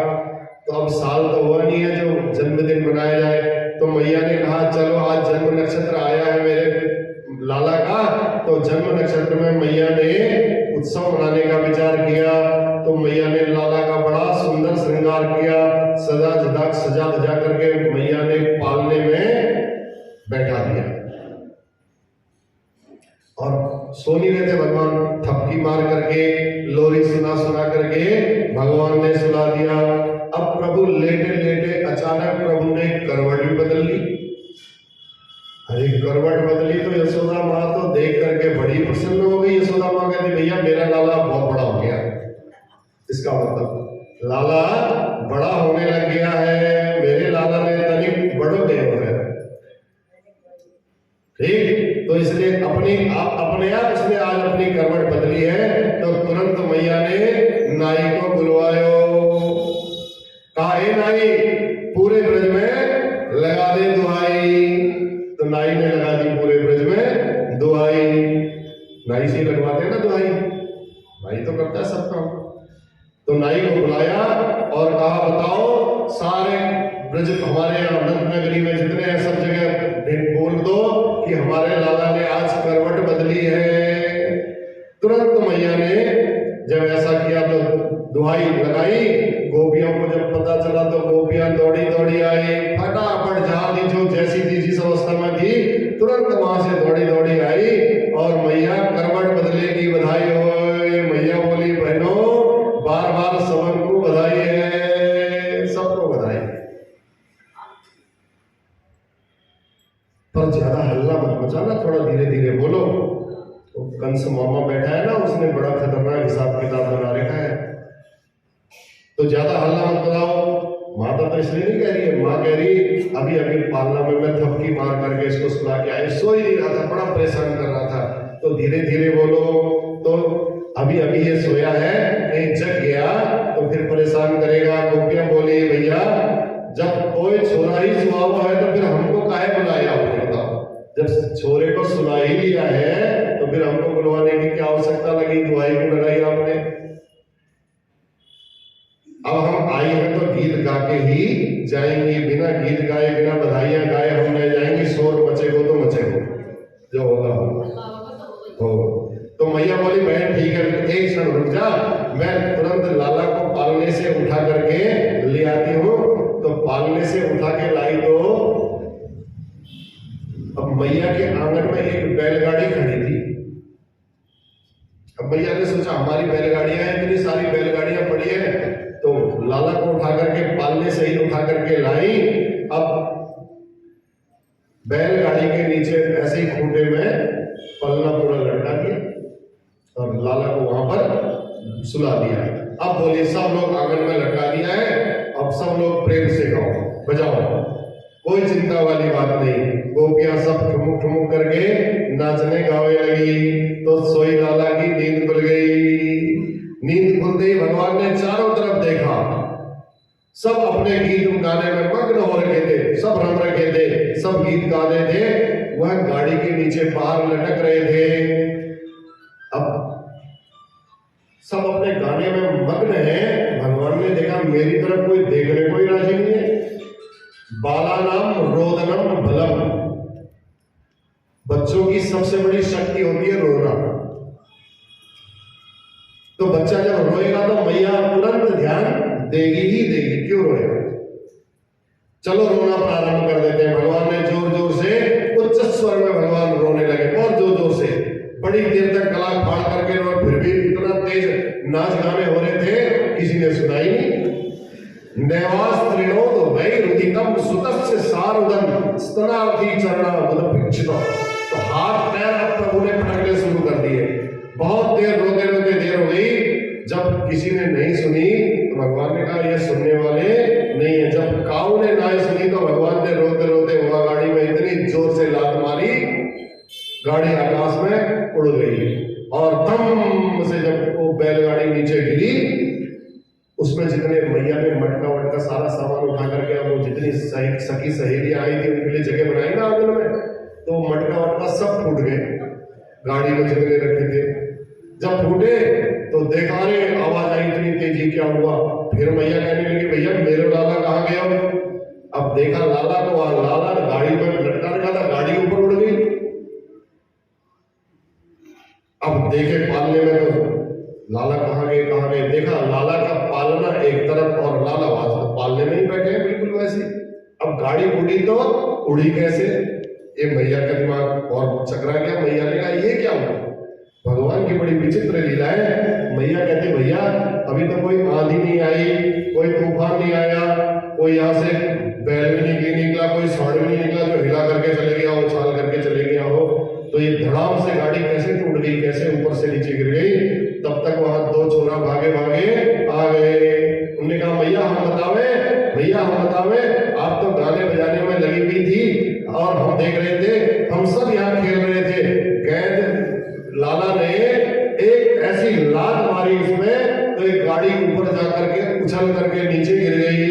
तो अब साल तो हुआ नहीं है जो जन्मदिन मनाया जाए, तो मैया ने कहा चलो आज जन्म नक्षत्र आया है मेरे लाला का, तो जन्म नक्षत्र में मैया ने उत्सव मनाने का विचार किया। तो मैया ने लाला का बड़ा सुंदर श्रृंगार किया, सजा धजा करके मैया ने पालने में बैठा दिया, और सो नहीं रहे थे भगवान, थपकी मार करके, लोरी सुना करके भगवान ने सुला दिया। अब प्रभु लेटे लेटे अचानक प्रभु ने करवट भी बदल ली। अरे करवट बदली तो यशोदा माँ तो देख करके बड़ी प्रसन्न हो गई। यशोदा माँ कहती भैया मेरा लाला बहुत बड़ा हो गया। इसका मतलब लाला बड़ा होने लग गया है, मेरे लाला ने तनिक बड़ो देव है, ठीक? तो इसलिए अपने आप इसने आज अपनी करवट बदली है। तो तुरंत मैया ने नाई को बुलवायो, कहा हे नाई पूरे ब्रज में लगा दे दुहाई। तो नाई ने लगा दी पूरे ब्रज में दुहाई। नाई से लगवाते हैं ना दुहाई, नाई तो करता है सब काम। तो नाई को बुलाया और कहा बताओ सारे ब्रज हमारे अनंत नगरी में जितने हैं सब जगह बोल दो कि हमारे लाला ने आज करवट बदली है। तुरंत मैया ने जब ऐसा किया तो दुहाई लगाई। गोपियों को जब पता चला तो गोपियां दौड़ी दौड़ी आई, फटाफट जहां थी जो जैसी थी जिस अवस्था में थी तुरंत वहां से दौड़ी दौड़ी आई और मैया करवट बदले की बधाई हो। मैया बोली बहनों बार बार सबको बधाई है, सबको बधाई, पर ज्यादा हल्ला मत मचाना, थोड़ा धीरे धीरे बोलो। तो कंस मामा बैठा है ना, उसने बड़ा खतरनाक हिसाब किताब बना रखा है, तो ज्यादा हल्ला मत बताओ। माता तो इसलिए नहीं कह रही है, माँ कह रही अभी अभी पालना में मैं थपकी मार करके इसको सुला के आए, सो ही नहीं रहा था, बड़ा परेशान कर रहा था। तो धीरे धीरे बोलो, तो अभी अभी ये सोया है, कहीं जग गया तो फिर परेशान करेगा। गोपियां बोली भैया जब कोई छोरा ही सुआ हुआ है तो फिर हमको काहे बुलाया आपने, बताओ। जब छोरे को सुला ही लिया है तो फिर हमको बुलवाने की क्या आवश्यकता लगी, दुआई को लगाई आपने। अब हम आए हैं तो गीत गा के ही जाएंगे, बिना गीत गाए बिना बधाइयां गाए हम नहीं जाएंगे। शोर मचेगो तो मचेगो, जो होगा हो। तो मैया बोली बहन ठीक है, एक क्षण रुक जा, मैं तुरंत लाला को पालने से उठा करके ले आती हूँ। तो पालने से उठा के लाई तो अब मैया के आंगन में एक बैलगाड़ी खड़ी थी। अब मैया ने सोचा हमारी बैलगाड़ियां हैं, इतनी सारी बैलगाड़ियां पड़ी है, तो लाला को उठा करके पालने से ही उठा करके लाई। अब बैलगाड़ी के नीचे ऐसे ही खूंटे में पलना पूरा लटका दिया और लाला को वहां पर सुला दिया। अब बोलिए सब लोग आंगन में लटका दिया है, अब सब लोग प्रेम से गाओ बजाओ, कोई चिंता वाली बात नहीं। गोपियां सब ठुमुक ठुमुक करके नाचने गावे लगी। तो सोई लाला की नींद खुल गई। नींद खुलते ही भगवान ने चारों तरफ देखा, सब अपने गीत गाने में मग्न हो रखे थे, सब रम रखे थे, सब गीत गा रहे थे, वह गाड़ी के नीचे बाहर लटक रहे थे। अब सब अपने गाने में मग्न हैं। भगवान ने देखा मेरी तरफ कोई देखने को ही राजी नहीं है। बालानाम रोदनम बलम, बच्चों की सबसे बड़ी शक्ति होती है रोना। तो बच्चा जब रोएगा तो मैया तुरंत ध्यान देगी ही देगी, क्यों रोएगा। चलो रोना प्रारंभ कर देते हैं। भगवान ने जोर जोर से उच्च स्वर में भगवान रोने लगे, और जोर जोर से, बड़ी देर तक गला फाड़ करके और फिर भी इतना तेज नाच गाने हो रहे थे, किसी ने सुनाई नहीं। नैवास्त्रिणोद वैरुदितम सुतस्य सारुदन स्तनार्थी चरणा बुधभिक्षितो। तो हाथ पैर अब प्रभु ने पटकने शुरू कर दिए। बहुत देर रोते रोते देर हो गई। जब किसी ने नहीं सुनी तो भगवान ने कहा ये सुनने वाले नहीं है। जब काऊ ने ना सुनी तो भगवान ने रोते रोते हुआ गाड़ी में इतनी जोर से लात मारी, गाड़ी आकाश में उड़ गई। और दम से जब वो बैलगाड़ी नीचे गिरी, उसमें जितने मैया ने मटका वटका सारा सामान उठा करके, अब वो जितनी सखी सहेलियां आई थी उनके लिए जगह बनाई ना आंगन में, तो मटका वटका सब फूट गए गाड़ी में जितने रखे थे। जब फूटे तो देखा रे आवाज आई इतनी तेजी, क्या हुआ। फिर मैया कहने लगी भैया मेरे लाला कहाँ गया। अब देखा लाला तो वहां लाला गाड़ी में लटका रखा था, गाड़ी ऊपर उड़ गई। अब देखे पालने में तो लाला कहाँ गए, देखा लाला का पालना एक तरफ और लाला वहां पालने में ही बैठे हैं बिल्कुल वैसे। अब गाड़ी उड़ी तो उड़ी कैसे, ये मैया का दिमाग और चकरा गया। मैया ने कहा ये क्या हुआ। भगवान की बड़ी विचित्र लीला है। मैया कहती भैया अभी तो कोई आंधी नहीं आई, कोई तूफान नहीं आया, कोई यहाँ से बैल भी नहीं निकला, कोई साड़ भी नहीं निकला जो हिला करके चले गया हो, उछाल करके चले गया हो। तो ये धड़ाम से गाड़ी कैसे टूट गई, कैसे ऊपर से नीचे गिर गई। तब तक वहां दो छोरा भागे भागे आ गए। उन्होंने कहा भैया हम बतावे, भैया हम बतावे, आप तो गाने बजाने में लगी हुई थी और हम देख रहे थे, हम सब यहाँ खेल रहे थे। कैद लाला ने एक ऐसी लात मारी इसमें तो एक गाड़ी ऊपर जाकर के उछल करके नीचे गिर गई।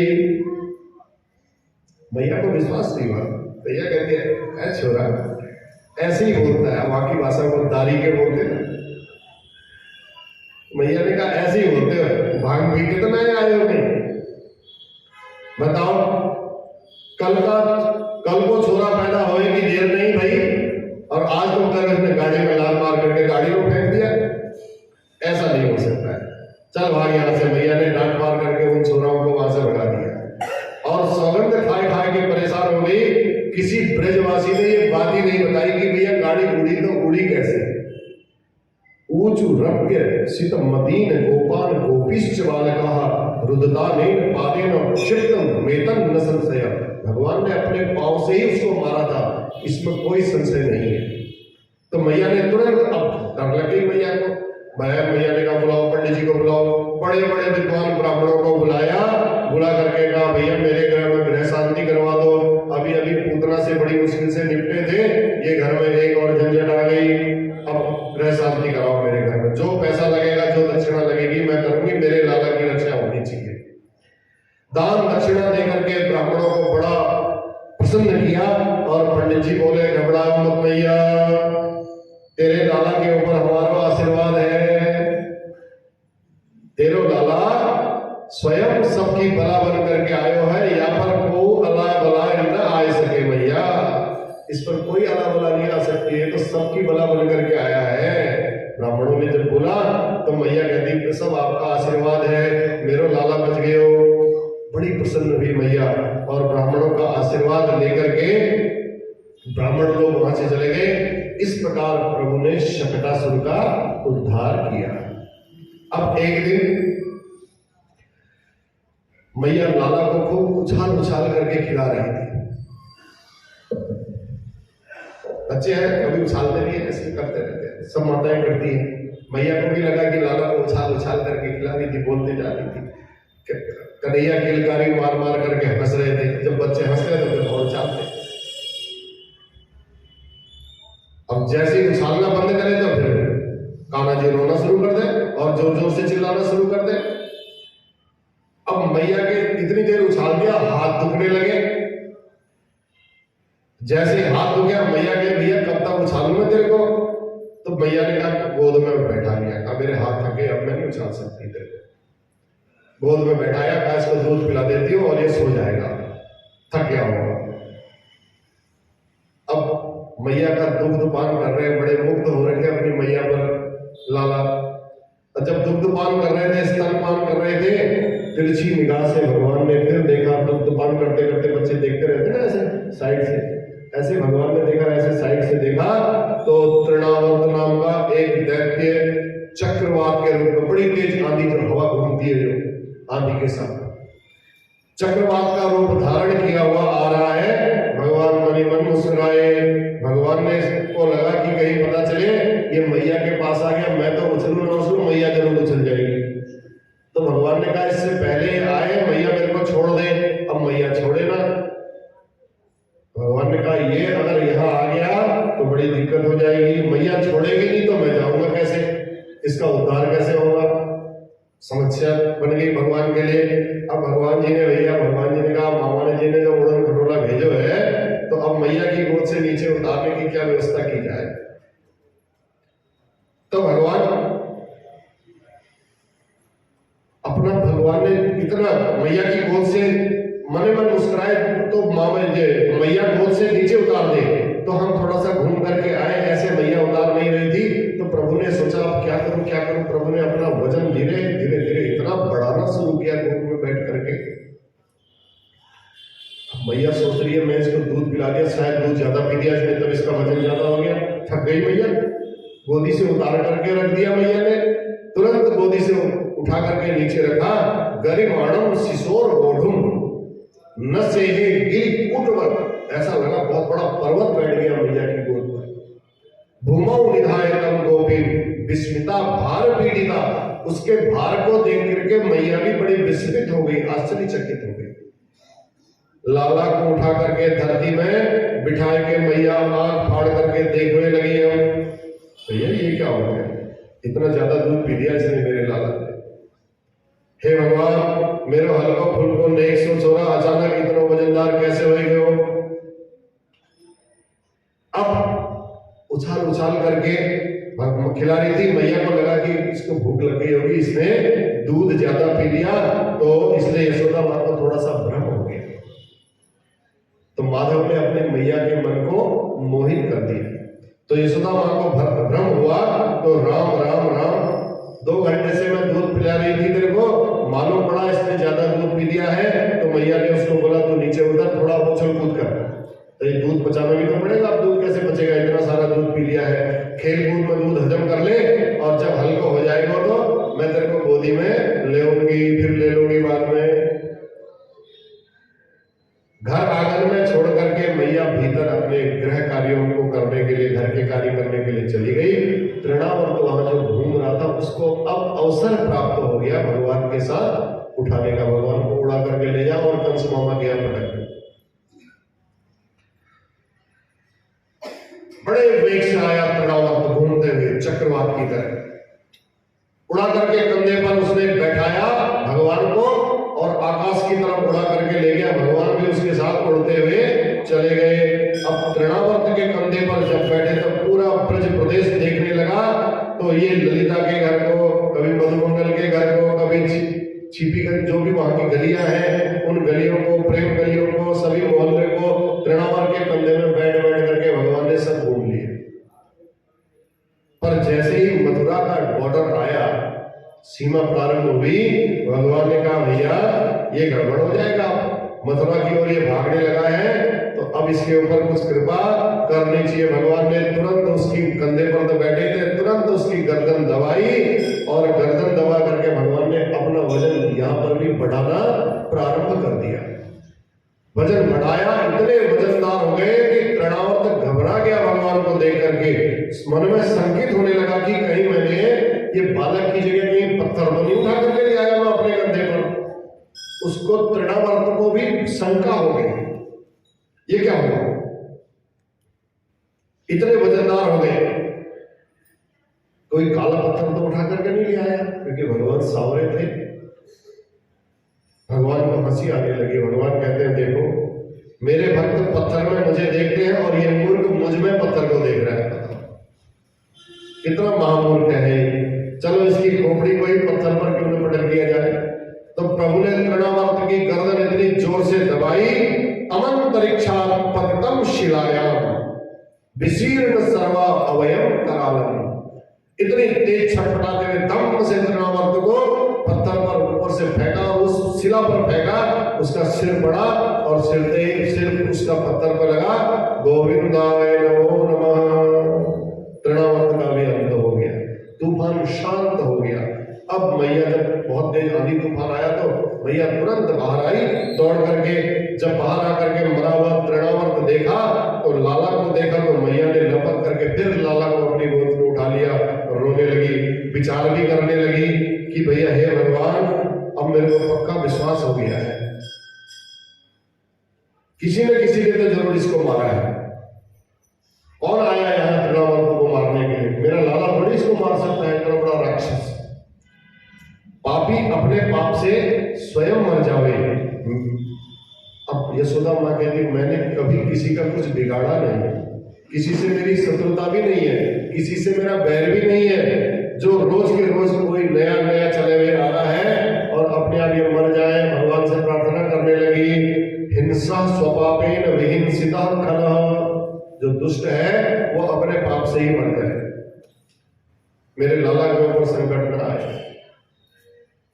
भैया को विश्वास नहीं हुआ। भैया कहते हैं छोरा ऐसे ही बोलता है, वहां की भाषा को दारी के बोलते हैं। मैया ने कहा ऐसे ही बोलते हो, भाग पी के तो नहीं आए हो कहीं। बताओ कल को छोरा पैदा होएगी देर नहीं भाई, और आज तुम कर इसने गाड़ी में लात मार करके गाड़ी को फेंक दिया। ऐसा नहीं हो सकता है, चल भाग यहाँ से। मैया ने डांट मार करके उन छोराओं को वहां से भगा दिया और सौगंध खाए खाए के परेशान हो गई। किसी ब्रजवासी ने ये बात ही नहीं बताई कि भैया गाड़ी उड़ी तो उड़ी कैसे। ऊंचू रप्य सित मदीन गोपाल गोपीश्च बालकाः रुदतानेन पादेन क्षिप्तं मेतन न संशय। भगवान ने अपने पांव से ही उसको मारा था, इसमें कोई संशय नहीं है। तो मैया ने तुरंत, अब डर लग गई मैया को, मैया ने कहा बुलाओ पंडित जी को बुलाओ। बड़े बड़े विद्वान ब्राह्मणों को बुलाया, बुला करके कहा भैया मेरे घर में गृह शांति करवा दो, अभी अभी पूतना से बड़ी मुश्किल से निपटे थे, ये घर में एक और झंझट आ गई, अब गृह शांति कराओ मेरे घर में, जो पैसा लगेगा जो दक्षिणा लगेगी मैं करूंगी, मेरे लाला की रक्षा होनी चाहिए। दान दक्षिणा देकर के ब्राह्मणों को बड़ा प्रसन्न किया और पंडित जी बोले घबराओ मत मैया, तेरे लाला के ऊपर हमारा आशीर्वाद है, तेरो लाला स्वयं सबकी भला बन करके आयो है, यहाँ पर को अला बला न आ सके मैया, इस पर कोई अला बला नहीं आ सकती है, तो सबकी भला बन करके आया है। ब्राह्मणों ने जब बोला तो मैया कहती सब आपका आशीर्वाद है, मेरो लाला बच गए हो। बड़ी प्रसन्न हुई मैया और ब्राह्मणों का आशीर्वाद लेकर के ब्राह्मण लोग वहां से चले गए। इस प्रकार प्रभु ने शकटासुर का उद्धार किया। अब एक दिन मैया लाला को खूब उछाल उछाल करके खिला रही थी। बच्चे हैं कभी उछालते नहीं है, ऐसे करते रहते हैं, सब माताएं करती हैं। मैया को भी लगा कि लाला को उछाल उछाल करके खिला रही थी, बोलते जा रही थी। कन्हैया किलकारी मार मार करके हंस रहे थे, जब बच्चे हंस रहे थे तो बहुत उछालते। अब जैसे ही उछालना बंद करे तो फिर कान्हा जी रोना शुरू कर दे और जोर जोर से चिल्लाना शुरू कर दे। अब मैया के इतनी देर उछाल दिया, हाथ दुखने लगे। जैसे ही हाथ दुख गया, मैया के भैया कब तक उछालूं मैं तेरे को? तो मैया ने कहा गोद में बैठा लिया, कहा मेरे हाथ थके अब मैं नहीं उछाल सकती तेरे को। गोद में बैठाया, कहा इसको दूध पिला देती हूँ और ये सो जाएगा, थक गया होगा। अब मैया का दुग्ध पान कर रहे, बड़े मुग्ध हो रखे अपनी मैया पर लाला। जब दुग्ध पान कर रहे थे, स्तन पान कर रहे थे, तिरछी निगाह से भगवान ने फिर देखा। दुग्ध पान करते करते बच्चे देखते रहते ना ऐसे साइड से, ऐसे भगवान ने देखा, ऐसे साइड से देखा तो तृणावर्त नाम का एक दैत्य चक्रवात के रूप में, बड़ी तेज आंधी जो हवा घूमती है, जो आंधी के साथ चक्रवात का रूप धारण किया हुआ आ रहा है। भगवान मनी मन मुस्कुराए। भगवान ने को लगा कि कहीं पता चले ये मैया के पास आ गया, मैं तो उछलूं ना उछलूं, मैया जरूर उछल जाएगी। तो भगवान ने कहा इससे पहले आए मैया मेरे को छोड़ दे। अब मैया छोड़े ना। भगवान ने कहा ये अगर यहाँ आ गया तो बड़ी दिक्कत हो जाएगी, मैया छोड़ेगी नहीं तो मैं जाऊंगा कैसे, इसका उद्धार कैसे होगा? समस्या बन गई भगवान के लिए। अब भगवान जी ने कहा मामा जी ने जो उड़न खटोला भेजो है, तो अब मैया की गोद से नीचे उतारने की क्या व्यवस्था की जाए? तो भगवान ने इतना मैया की गोद से मने मन मुस्कुराए, तो मामा जी मैया गोद से नीचे उतार दे, तो हम थोड़ा सा घूम करके आए, ऐसे मैया उतार नहीं रही थी। तो प्रभु ने सोचा अब क्या करूं क्या करूं। प्रभु ने अपना वजन धीरे धीरे धीरे इतना बढ़ाना शुरू किया गोद में बैठ करके। मैया सोच रही है मैं इसको दूध पिला दिया, शायद दूध ज्यादा पी दिया इसने, तब इसका वजन ज्यादा हो गया, थक गई मैया। गोदी से उतार करके रख दिया मैया ने, तुरंत गोदी से उठा करके नीचे रखा। गरिमाणम शिशोर ओढ़ुम न से गिर उठवर, ऐसा लगा बहुत बड़ा पर्वत बैठ गया मैया की गोद पर। भूमौ निधायतम गोपी विस्मिता भार पीड़िता, उसके भार को देख करके मैया भी बड़ी विस्मित हो गई, आश्चर्यचकित हो गई। लाला को उठा करके धरती में बिठाए के मैया आंख फाड़ करके देखने लगी है, भैया ये क्या हो गया, इतना ज्यादा दूध पी दिया इसने मेरे लाला ने। हे भगवान मेरे हल्को फुल्को नेक सो छोरा अचानक इतना वजनदार कैसे हो गए हो? अब उछाल उछाल करके खिला रही थी। मैया को लगा कि इसको भूख लग गई होगी, इसने दूध ज्यादा पी लिया, तो इसलिए यशोदा माँ को थोड़ा सा भ्रम हो गया। तो माधव ने अपने मैया के मन को मोहित कर दिया। तो यशोदा माँ को भ्रम हुआ, तो राम राम राम 2 घंटे से मैं दूध पिला रही थी तेरे को, मालूम पड़ा इसने ज्यादा दूध पी लिया है। तो मैया ने उसको बोला तू नीचे उतर, थोड़ा उछल कूद कर, तो ये दूध पचाना भी तो पड़ेगा। अब दूध कैसे बचेगा, इतना सारा दूध पी लिया है। खेल कूद में दूध हजम कर ले, और जब हल्का हो जाएगा तो मैं तेरे को गोदी में ले लूंगी, फिर ले लूंगी बाद में। घर आंगन में छोड़ करके मैया भीतर अपने गृह कार्यों को करने के लिए, घर के कार्य करने के लिए चली गई। तृणावर्त वहां जो घूम रहा था, उसको अब अवसर प्राप्त हो गया भगवान के साथ उठाने का, भगवान को उड़ा करके ले जाओ और कंस मामा गया पटक। बड़े वेग से आया तृणावर्त घूमते हुए चक्रवात की तरह, उड़ा करके कंधे पर उसने बैठाया भगवान को और आकाश की तरफ उड़ा करके ले गया। भगवान भी उसके साथ उड़ते हुए चले गए। अब तृणावर्त के कंधे पर जब बैठे तो पूरा ब्रज प्रदेश देखने लगा। तो ये ललिता के घर को, कभी मधुमंगल के घर को, कभी छिपी कर जो भी वहां की गलियां हैं उन गलियों को, प्रेम गलियों को, सभी मोहल्ले को तृणावर्त के कंधे में बैठ बैठ करके भगवान ने सब घूम लिए। पर जैसे ही मथुरा का बॉर्डर आया, सीमा प्रारंभ हुई, भगवान ने कहा भैया ये गड़बड़ हो जाएगा, मथुरा की ओर ये भागने लगा है, तो अब इसके ऊपर कुछ कृपा करनी चाहिए। भगवान ने तुरंत उसकी कंधे पर तो बैठे थे, तुरंत उसकी गर्दन दबाई और गर्दन दबा करके भगवान ने अपना वजन यहां पर भी बढ़ाना प्रारंभ कर दिया। वजन बढ़ाया, इतने वजनदार हो गए कि तृणावर्त घबरा गया भगवान को देख करके। मन में संकित होने लगा कि कहीं मैंने ये बालक की जगह कहीं पत्थर तो नहीं उठा करके ले आया मैं अपने कंधे पर। उसको तृणावर्त को भी शंका हो गई, ये क्या हुआ, इतने वजनदार हो गए, कोई काला पत्थर तो उठा करके नहीं ले आया, क्योंकि भगवान सावरे थे। भगवान को हंसी आने लगी। भगवान कहते हैं देखो मेरे भक्त पत्थर में मुझे देखते हैं और ये मूर्ख मुझ में पत्थर को देख रहा है। कितना महामूर्ख है। चलो इसकी खोपड़ी को ही पत्थर पर क्यों न पटक दिया जाए। तो प्रभु ने तृणावर्त की गर्दन इतनी जोर से दबाई, अमंतरिक्षा पतितम शिलायाम विशीर्ण सर्वा अवयव करालन। इतनी तेज छटपटाते हुए दम से तृणावर्त को पत्थर पर ऊपर से फेंका, उस शिला पर फेंका, उसका सिर पड़ा और सिर उसका पत्थर पर लगा। गोविंदाय नमो नमः। तृणावर्त का भी अंत हो गया, तूफान शांत हो गया। अब मैया जब बहुत तेज आंधी तूफान आया तो मैया तुरंत बाहर आई दौड़ करके। जब बाहर आकर के मरा हुआ तृणावर्त देखा तो लाला को देखा तो मैया ने लपक करके फिर लाला को अपनी गोद में उठा लिया और रोने लगी। विचार भी करने लगी कि भैया हे भगवान, अब मेरे को पक्का विश्वास हो गया है, किसी न किसी ने तो जरूर इसको मारा है। कौन आया यहाँ तृणावर्त को मारने के लिए? मेरा लाला थोड़ी इसको मार सकता है, इतना बड़ा राक्षस। पापी अपने पाप से स्वयं मर जावे। अब यशोदा माँ कहती मैंने कभी किसी का कुछ बिगाड़ा नहीं, किसी से मेरी शत्रुता भी नहीं है, किसी से मेरा बैर भी नहीं है। जो रोज के रोज कोई नया नया चले हुए आ रहा है और अपने आप ये मर जाए, भगवान से प्रार्थना करने लगी। हिंसा स्वपापेन विहिंसिता खलः। जो दुष्ट है वो अपने पाप से ही मरता है। मेरे लाला के ऊपर संकट न आए।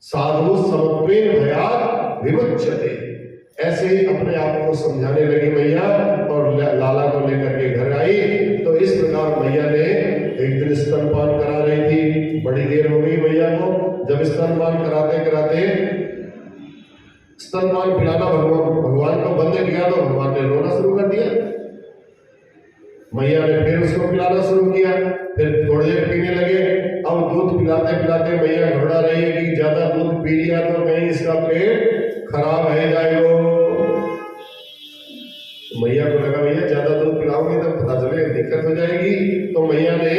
साधु समत्वेन भयात् विमुच्यते। ऐसे ही अपने आप को समझाने लगी मैया और लाला को लेकर के घर आई। तो इस प्रकार मैया ने एक दिन स्तनपान करा रही थी, बड़ी देर हो गई मैया को। जब स्तनपान कराते कराते स्तनपान पिलाना भगवान को बंद किया तो भगवान ने रोना शुरू कर दिया। मैया ने फिर उसको पिलाना शुरू किया, फिर थोड़ी देर पीने लगे। अब दूध पिलाते पिलाते मैया घबरा रही है कि ज्यादा दूध पी लिया तो कहीं इसका पेट खराब है जाएगा। तो मैया को लगा भैया ज्यादा दूध पिलाओगे तो पता चले दिक्कत हो जाएगी। तो मैया ने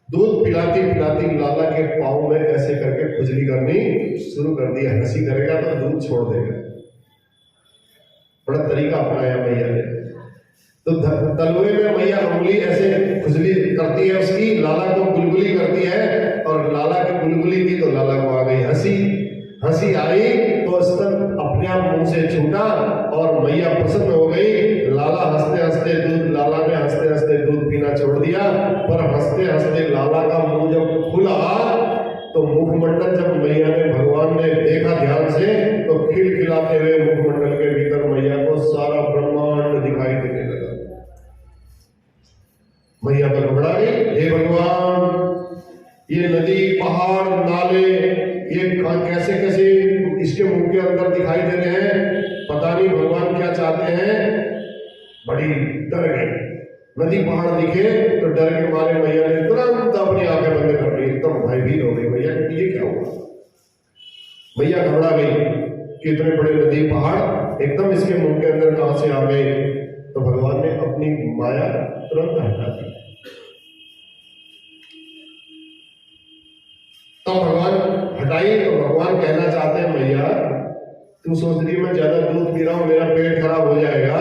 दूध पिलाती पिलाती लाला के पाँव में ऐसे करके खुजली करनी शुरू कर दी। हंसी करेगा तो दूध छोड़ देगा। बड़ा तरीका अपनाया मैया ने। तो तलवे में मैया उंगली ऐसे खुजली करती है उसकी, लाला को गुलगुली करती है और लाला की गुलगुली की तो लाला को आ गई हंसी। हंसी आई तो स्तन अपने आप मुंह से छूटा और मैया प्रसन्न हो गई। लाला हंसते हंसते लाला ने हंसते हंसते दूध पीना छोड़ दिया। पर हंसते हंसते लाला का मुंह जब खुला तो मुखमंडल जब मैया ने भगवान ने देखा ध्यान से तो खिलखिलाते हुए मुखमंडल के भीतर मैया को सारा ब्रह्मांड दिखाई देने लगा। मैया तो घबरा गई, हे भगवान ये नदी पहाड़ नाले ये कैसे कैसे इसके मुंह के अंदर दिखाई दे रहे हैं, पता नहीं भगवान क्या चाहते हैं। बड़ी डर गई। नदी पहाड़ दिखे तो डर के मारे मैया ने तुरंत अपनी आंखें बंद कर ली, एकदम भयभीत हो गई। मैया ने ये क्या हुआ? मैया घबरा गई कि इतने बड़े नदी पहाड़ एकदम इसके मुंह के अंदर कहां से आ गए। तो भगवान ने अपनी माया तुरंत हटा दी। तो भगवान हटाई तो भगवान कहना चाहते हैं, मैया तू सोच रही मैं ज्यादा दूध पी रहा हूं मेरा पेट खराब हो जाएगा,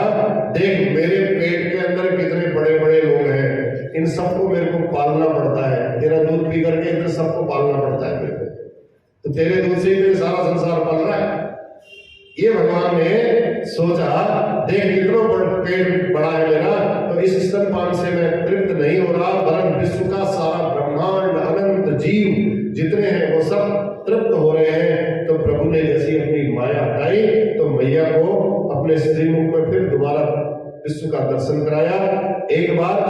देख मेरे पेट के अंदर कितने बड़े बड़े लोग हैं, इन सबको मेरे को पालना पड़ता है, तेरा दूध पी करके इधर सबको पालना पड़ता है मेरे को, तो तेरे दूध से ही मेरे सारा संसार पल रहा है। ये भगवान ने सोचा, देख कितना पेट बड़ा है मेरा, तो इस स्तनपान से मैं तृप्त नहीं हो रहा, वरन विश्व का सारा ब्रह्मांड अनंत जीव जितने हैं वो सब तृप्त हो रहे हैं। तो प्रभु ने जैसी अपनी माया हटाई तो मैया को अपने श्रीमुख में फिर दोबारा विश्व का दर्शन कराया। एक बार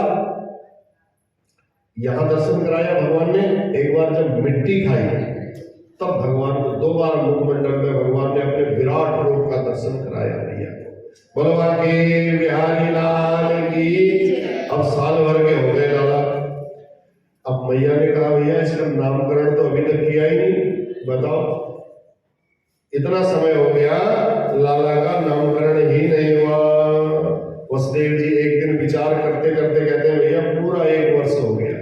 यहां दर्शन कराया भगवान ने, एक बार जब मिट्टी खाई तब भगवान को दो बार मुखमंडल में भगवान ने अपने विराट रूप का दर्शन कराया मैया को। बोलो के बिहारी लाल की। अब साल भर के हो गए लाला। अब मैया ने कहा भैया इसका नामकरण तो अभी तक किया ही नहीं, बताओ इतना समय हो गया लाला का नामकरण ही नहीं हुआ। वसुदेव जी एक दिन विचार करते करते कहते हैं भैया पूरा 1 वर्ष हो गया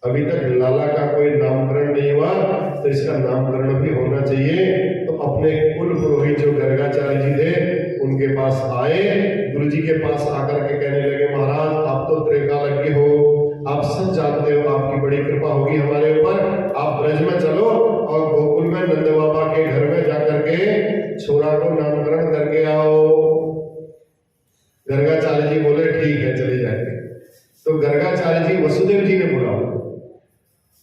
अभी तक लाला का कोई नामकरण नहीं हुआ, तो इसका नामकरण भी होना चाहिए। तो अपने कुल पुरोहित जो गर्गाचार्य जी थे उनके पास आए, गुरु जी के पास आकर के कहने लगे महाराज आप तो त्रिकालज्ञ हो, आप सब जानते हो, आपकी बड़ी कृपा होगी हमारे ऊपर, आप ब्रज में चलो और गोकुल में नंद बाबा के घर में जाकर के छोरा को नामकरण करके आओ। गर्गाचार्य जी बोले ठीक है चले जाएंगे। तो गर्गाचार्य जी वसुदेव जी ने बोला,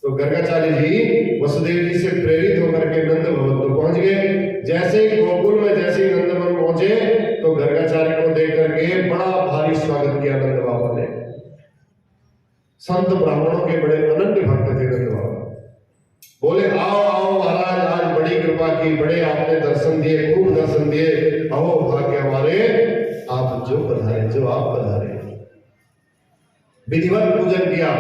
तो गर्गाचार्य जी वसुदेव जी से प्रेरित होकर के नंद भवन तो पहुंच गए। जैसे ही गोकुल में जैसे ही नंद भवन पहुंचे तो गर्गाचार्य को देख करके बड़ा भारी स्वागत किया नंद बाबा ने। संत ब्राह्मणों के बड़े अनन्य भक्त थे नंद बाबा। बोले आओ आओ महाराज आज बड़ी कृपा की, बड़े आपने दर्शन दिए, खूब दर्शन दिए, अहो भाग्य हमारे, आप जो पधारे, जो आप पधारे। विधिवत पूजन किया,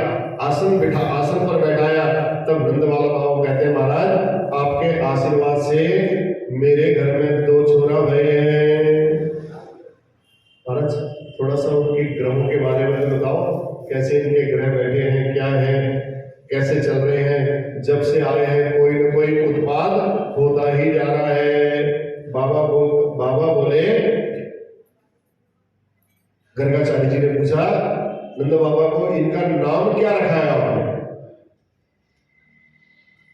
आसन पर बैठाया। तब नंद बाबा कहते हैं महाराज आपके आशीर्वाद से मेरे घर में 2 छोरा भये हैं। महाराज थोड़ा सा उनके ग्रहों के बारे में बताओ, कैसे इनके ग्रह बैठे हैं, क्या है, कैसे चल रहे हैं। जब से आए हैं कोई न कोई उत्पाद होता ही जा रहा है। बाबा बोले, गर्गाचार्य जी ने पूछा नंद बाबा को इनका नाम क्या रखा है आपने,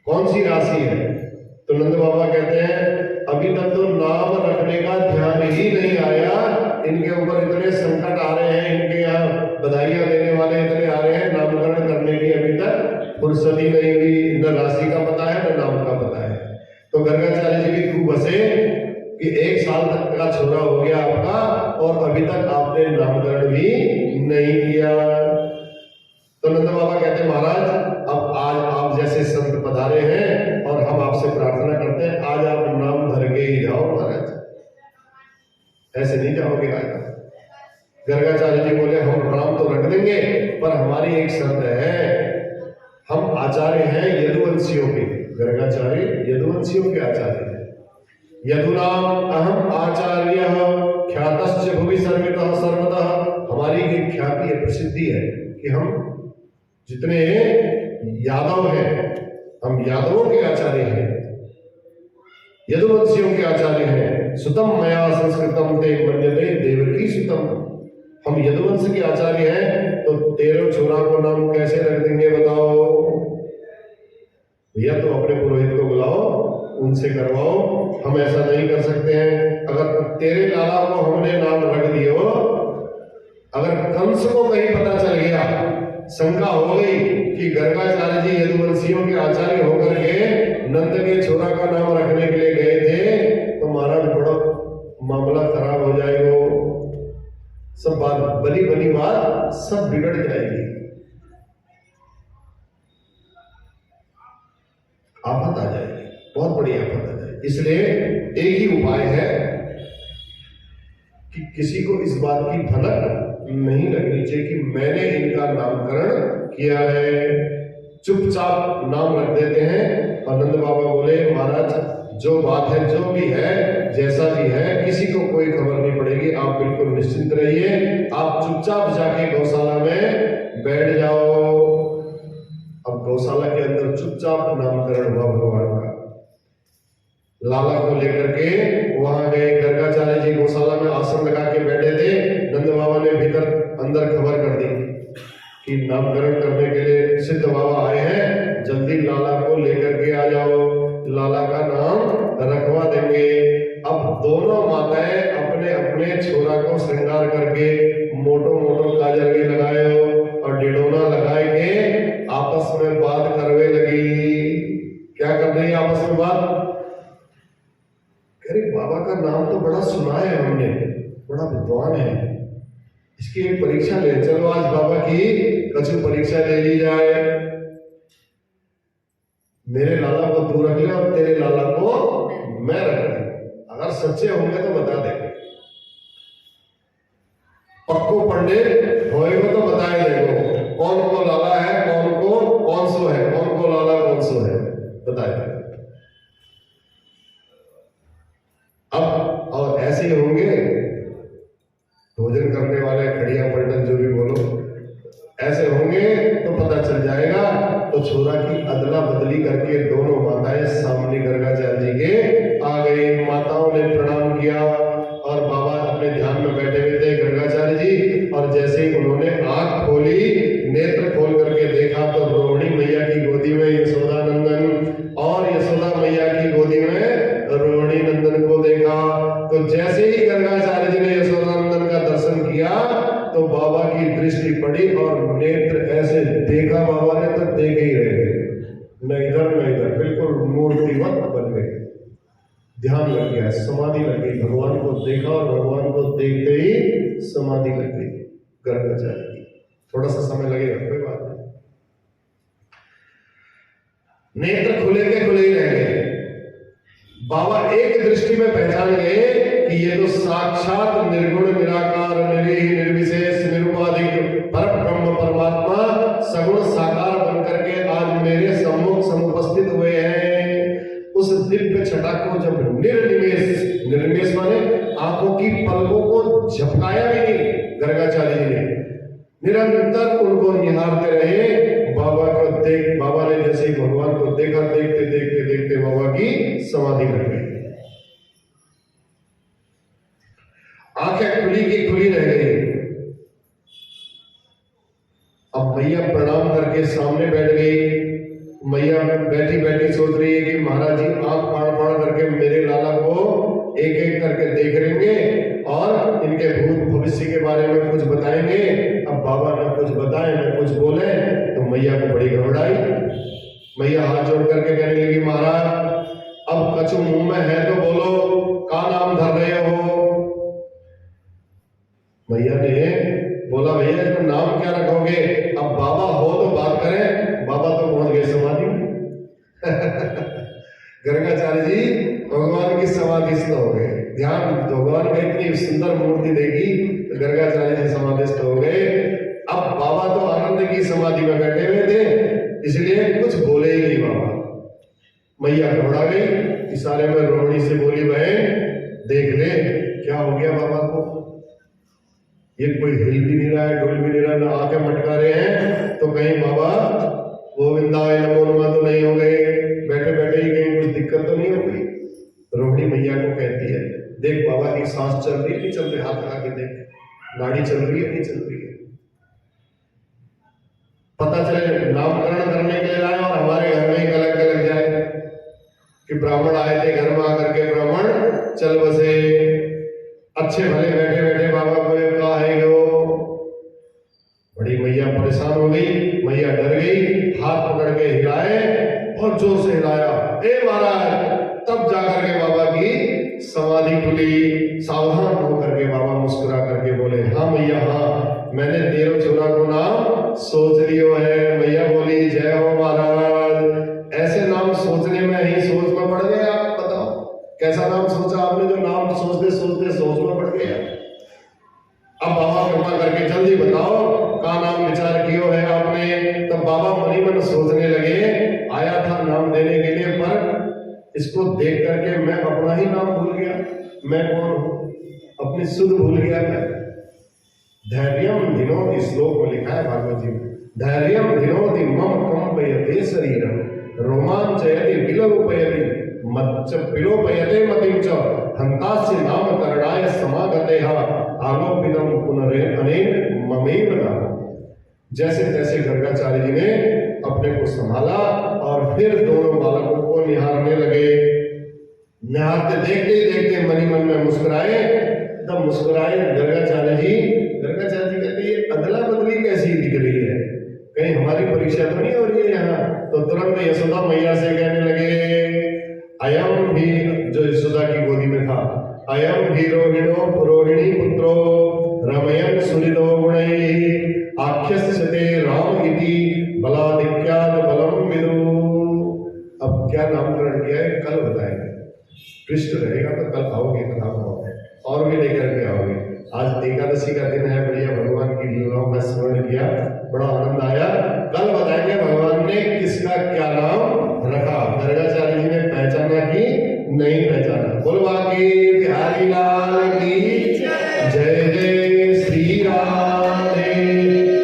कौन सी राशि है? तो नंद बाबा कहते हैं अभी तक तो नाम रखने का ध्यान ही नहीं आया, इनके ऊपर इतने संकट आ रहे हैं, इनके यहाँ बधाइयां देने वाले इतने आ रहे हैं, नामकरण करने की अभी तक फुर्सत ही नहीं हुई, न राशि का पता है न नाम का पता है। तो गर्गाचार्य जी भी खूब हंसे कि 1 साल तक का छोरा हो गया आपका और अभी तक आपने नामकरण भी नहीं किया। तो नंद बाबा कहते महाराज अब आज आप जैसे संत पधारे हैं और हम आपसे प्रार्थना करते हैं आज आप नाम धर के ही जाओ महाराज, ऐसे नहीं जाओगे आज। गर्गाचार्य जी बोले हम नाम तो रख देंगे पर हमारी एक शर्त है, हम आचार्य हैं यदुवंशियों के, गर्गाचार्य यदुवंशियों के आचार्य हैं। यदुनाम अहम आचार्य ख्यातश्च भुवि सर्वतः, हमारी एक ख्याति है, प्रसिद्धि है कि हम जितने यादव हैं हम यादवों के आचार्य हैं, यदुवंशियों के आचार्य हैं। सुतम मया संस्कृतम ते मन्यते देवकी सुतम, हम यदुवंश के आचार्य हैं तो 13 छोरा को नाम कैसे रख देंगे बताओ। भैया तो अपने पुरोहित को बुलाओ, उनसे करवाओ, हम ऐसा नहीं कर सकते हैं। अगर तेरे लाला को हमने नाम रख दियो, अगर कंस को कहीं पता चल गया, शंका हो गई कि गर्गाचार्य जी यदुवंशियों के आचार्य होकर के नंद के छोरा का नाम रखने के लिए गए थे, तो महाराज बड़ा मामला खराब हो जाएगा, सब बात बनी बात सब बिगड़ जाएगी, आफत आ जाएगी, बहुत बड़ी आफत आ जाएगी। इसलिए एक ही उपाय है कि किसी को इस बात की भनक नहीं लगनी बच्चे की मैंने इनका नामकरण किया है। चुपचाप नाम रख देते हैं। और नंद बाबा बोले महाराज जो बात है जो भी है जैसा भी है किसी को कोई खबर नहीं पड़ेगी, आप बिल्कुल निश्चिंत रहिए, आप चुपचाप जाके गौशाला में बैठ जाओ। अब गौशाला के अंदर चुपचाप नामकरण हुआ भगवान का। लाला को लेकर के वहां गए। गर्गाचार्य जी गौशाला में आसन लगा के बैठे थे। नंद बाबा ने भीतर अंदर खबर कर दी कि नामकरण करने के लिए सिद्ध बाबा आए हैं, जल्दी लाला को लेकर के आ जाओ, लाला का नाम रखवा देंगे। अब दोनों माताएं अपने अपने छोरा को श्रृंगार करके मोटो मोटो काजल के लगाए और डिडोना लगाए के आपस में बात करने लगी। क्या कर रही है आपस में बात? अरे बाबा का नाम तो बड़ा सुना है हमने, बड़ा विद्वान है, इसकी एक परीक्षा ले, चलो आज बाबा की कछु परीक्षा ले ली जाए। मेरे लाला को तू रख ले और तेरे लाला को मैं रख ले, अगर सच्चे होंगे तो बता देंगे, पक्को पंडित होएगा तो बताए देखो कौन को लाला है, कौन को कौन सो है, कौन को लाला कौन सो है, बताए। अब और ऐसे ही होंगे भोजन करने वाले खड़िया पलटन जो भी बोलो, ऐसे होंगे तो पता चल जाएगा। तो छोरा की अदला बदली करके दोनों माताएं सामने गर्गाचार्य जी के आ गई। माताओं ने प्रणाम किया और बाबा अपने ध्यान में बैठे हुए थे गर्गाचार्य जी। और जैसे ही उन्होंने आंख खोली, नेत्र खोल करके देखा तो रोहिणी मैया की गोदी में यशोदा नंदन और यशोदा मैया की गोदी में रोहिणी नंदन को देखा। तो जैसे ही गर्गाचार्य जी ने यशोदा नंदन का दर्शन किया तो बाबा की दृष्टि पड़ी और नेत्र ऐसे देखा बाबा ने तो देख ही रहे थे, न इधर न इधर, बिल्कुल मूर्तिवत बन गए। ध्यान लग गया, समाधि लग गई, भगवान को देखा और भगवान को देखते ही समाधि लग गई गर्गाचार्य की। थोड़ा सा समय लगेगा, कोई बात नहीं। नेत्र खुले के खुले ही रह गए। बाबा एक दृष्टि में पहचान गए कि ये तो साक्षात निर्गुण निराकार निरीह निर्विशेष निरुपाधिक परब्रह्म परमात्मा सगुण साकार बनकर के आज मेरे सम्मुख समुपस्थित हुए हैं। उस दिव्य छटा को जब निर्निमेष, निर्निमेष माने आंखों की पलकों को झपकाया भी नहीं, गर्गाचार्य जी ने निरंतर उनको निहारते रहे। बाबा को देख, बाबा ने जैसे भगवान को देखा, देखते देखते देखते बाबा की समाधि लग गई। आंखें खुली की खुली रह गई। अब मैया प्रणाम करके सामने बैठ गई। मैया बैठी बैठी सोच रही है कि महाराज जी आंख फाड़ फाड़ करके मेरे लाला को एक एक करके देख लेंगे और इनके भूत भविष्य के बारे में कुछ बताएंगे। अब बाबा न कुछ बताए न कुछ बोले तो मैया को बड़ी घबराई। मैया हाथ जोड़ करके कहने लगी महाराज अब कछु मुंह में है तो बोलो, का नाम धर रहे हो? मैया ने बोला भैया इसका नाम क्या रखोगे? अब बाबा हो तो बात करें। बाबा तो पहुंच गए समाधि गर्गाचार्य जी भगवान की समाधिस्थ हो गए। ध्यान, भगवान का इतनी सुंदर मूर्ति देखी तो गर्गाचार्य जी समाधिस्थ हो गए। अब बाबा तो आनंद की समाधि में बैठे हुए थे, इसलिए कुछ बोले ही नहीं बाबा। मैया घबरा गई, इशारे में रोहिणी से बोली बहन देख ले क्या हो गया बाबा को, ये कोई हिल भी नहीं रहा है, डुल भी नहीं रहा, ना आंखें मटका रहे हैं, तो कहीं बाबा गोविंदाय नमो नमः तो नहीं हो गए, बैठे बैठे ही कहीं कुछ दिक्कत तो नहीं हो गई। रोहिणी मैया को कहती है देख बाबा की सांस चल रही है नहीं चल रही, हाथ लगा के देख, नाड़ी चल रही है नहीं चल रही है। पता चले नामकरण करने के लिए आए और हमारे घर में ही गलत गलत जाए कि ब्राह्मण आए थे घर में आकर के ब्राह्मण चल बसे। अच्छे भले बैठे बैठे बाबा को कहा है वो, बड़ी मैया परेशान हो गई। मैया डर गई, हाथ पकड़ के हिलाए और जोर से हिलाया, ए महाराज। तब जाकर के बाबा की समाधि खुली। सावधान होकर के बाबा मुस्कुरा करके बोले हाँ मैया हाँ, मैंने तेरो छोरा को नाम सोच लियो है। मैया बोली जय हो महाराज। ऐसे नाम सोचने में ही सोच में पड़ गए आप, बताओ कैसा नाम सोचा आपने जो नाम सोचते सोचते सोच में पड़ गया। अब बाबा कृपा करके जल्दी बताओ का नाम विचार कियो है आपने। तब बाबा मनी मन सोचने लगे, आया था नाम देने के लिए, पर इसको देख करके मैं अपना ही नाम भूल गया। मैं कौन हूं, अपनी सुध भूल गया मैं। धैर्यम दिनोति, श्लोक में लिखा है भागवत जी में, धैर्यम दिनोति मम कंपयते शरीरम रोमांचयति विलोपयति मच्च विलोपयते मतिं च हंतास्य नाम करणाय समागतेह आलोपितम पुनरेन ममेव नाम। जैसे तैसे गर्गाचार्य जी ने अपने को संभाला और फिर दोनों बालकों को निहारने लगे। निहारते देखते ही देखते मनी मन में मुस्कुराए। तब मुस्कुराए गर्गाचार्य जी कहते ये अदला बदली कैसी दिख रही है, कहीं हमारी परीक्षा तो नहीं हो रही है यहाँ। तो तुरंत यशोदा मैया से कहने लगे, अयम भी, जो यशोदा की गोदी में था, अयम भी रोहिणी पुत्रो रमयन सुहृदो गुणैः आख्यस्यते राम इति बलाधिक्याद बलम विदु। अब क्या नामकरण किया है कल बताएंगे, ट्विस्ट रहेगा तो कल आओगे कथा को और भी लेकर के आओगे। आज एकादशी का दिन है, बढ़िया भगवान की लीलाओं का स्मरण किया, बड़ा आनंद आया। कल बताएंगे भगवान ने किसका क्या नाम रखा, गर्गाचार्य जी ने पहचाना कि नहीं पहचाना। बोलवा के बिहारी लाल की जय जय श्री राधे।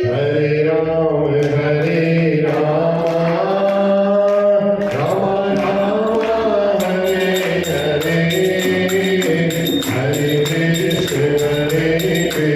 हरे राम राम राम हरे हरे, हरे कृष्ण हरे कृष्ण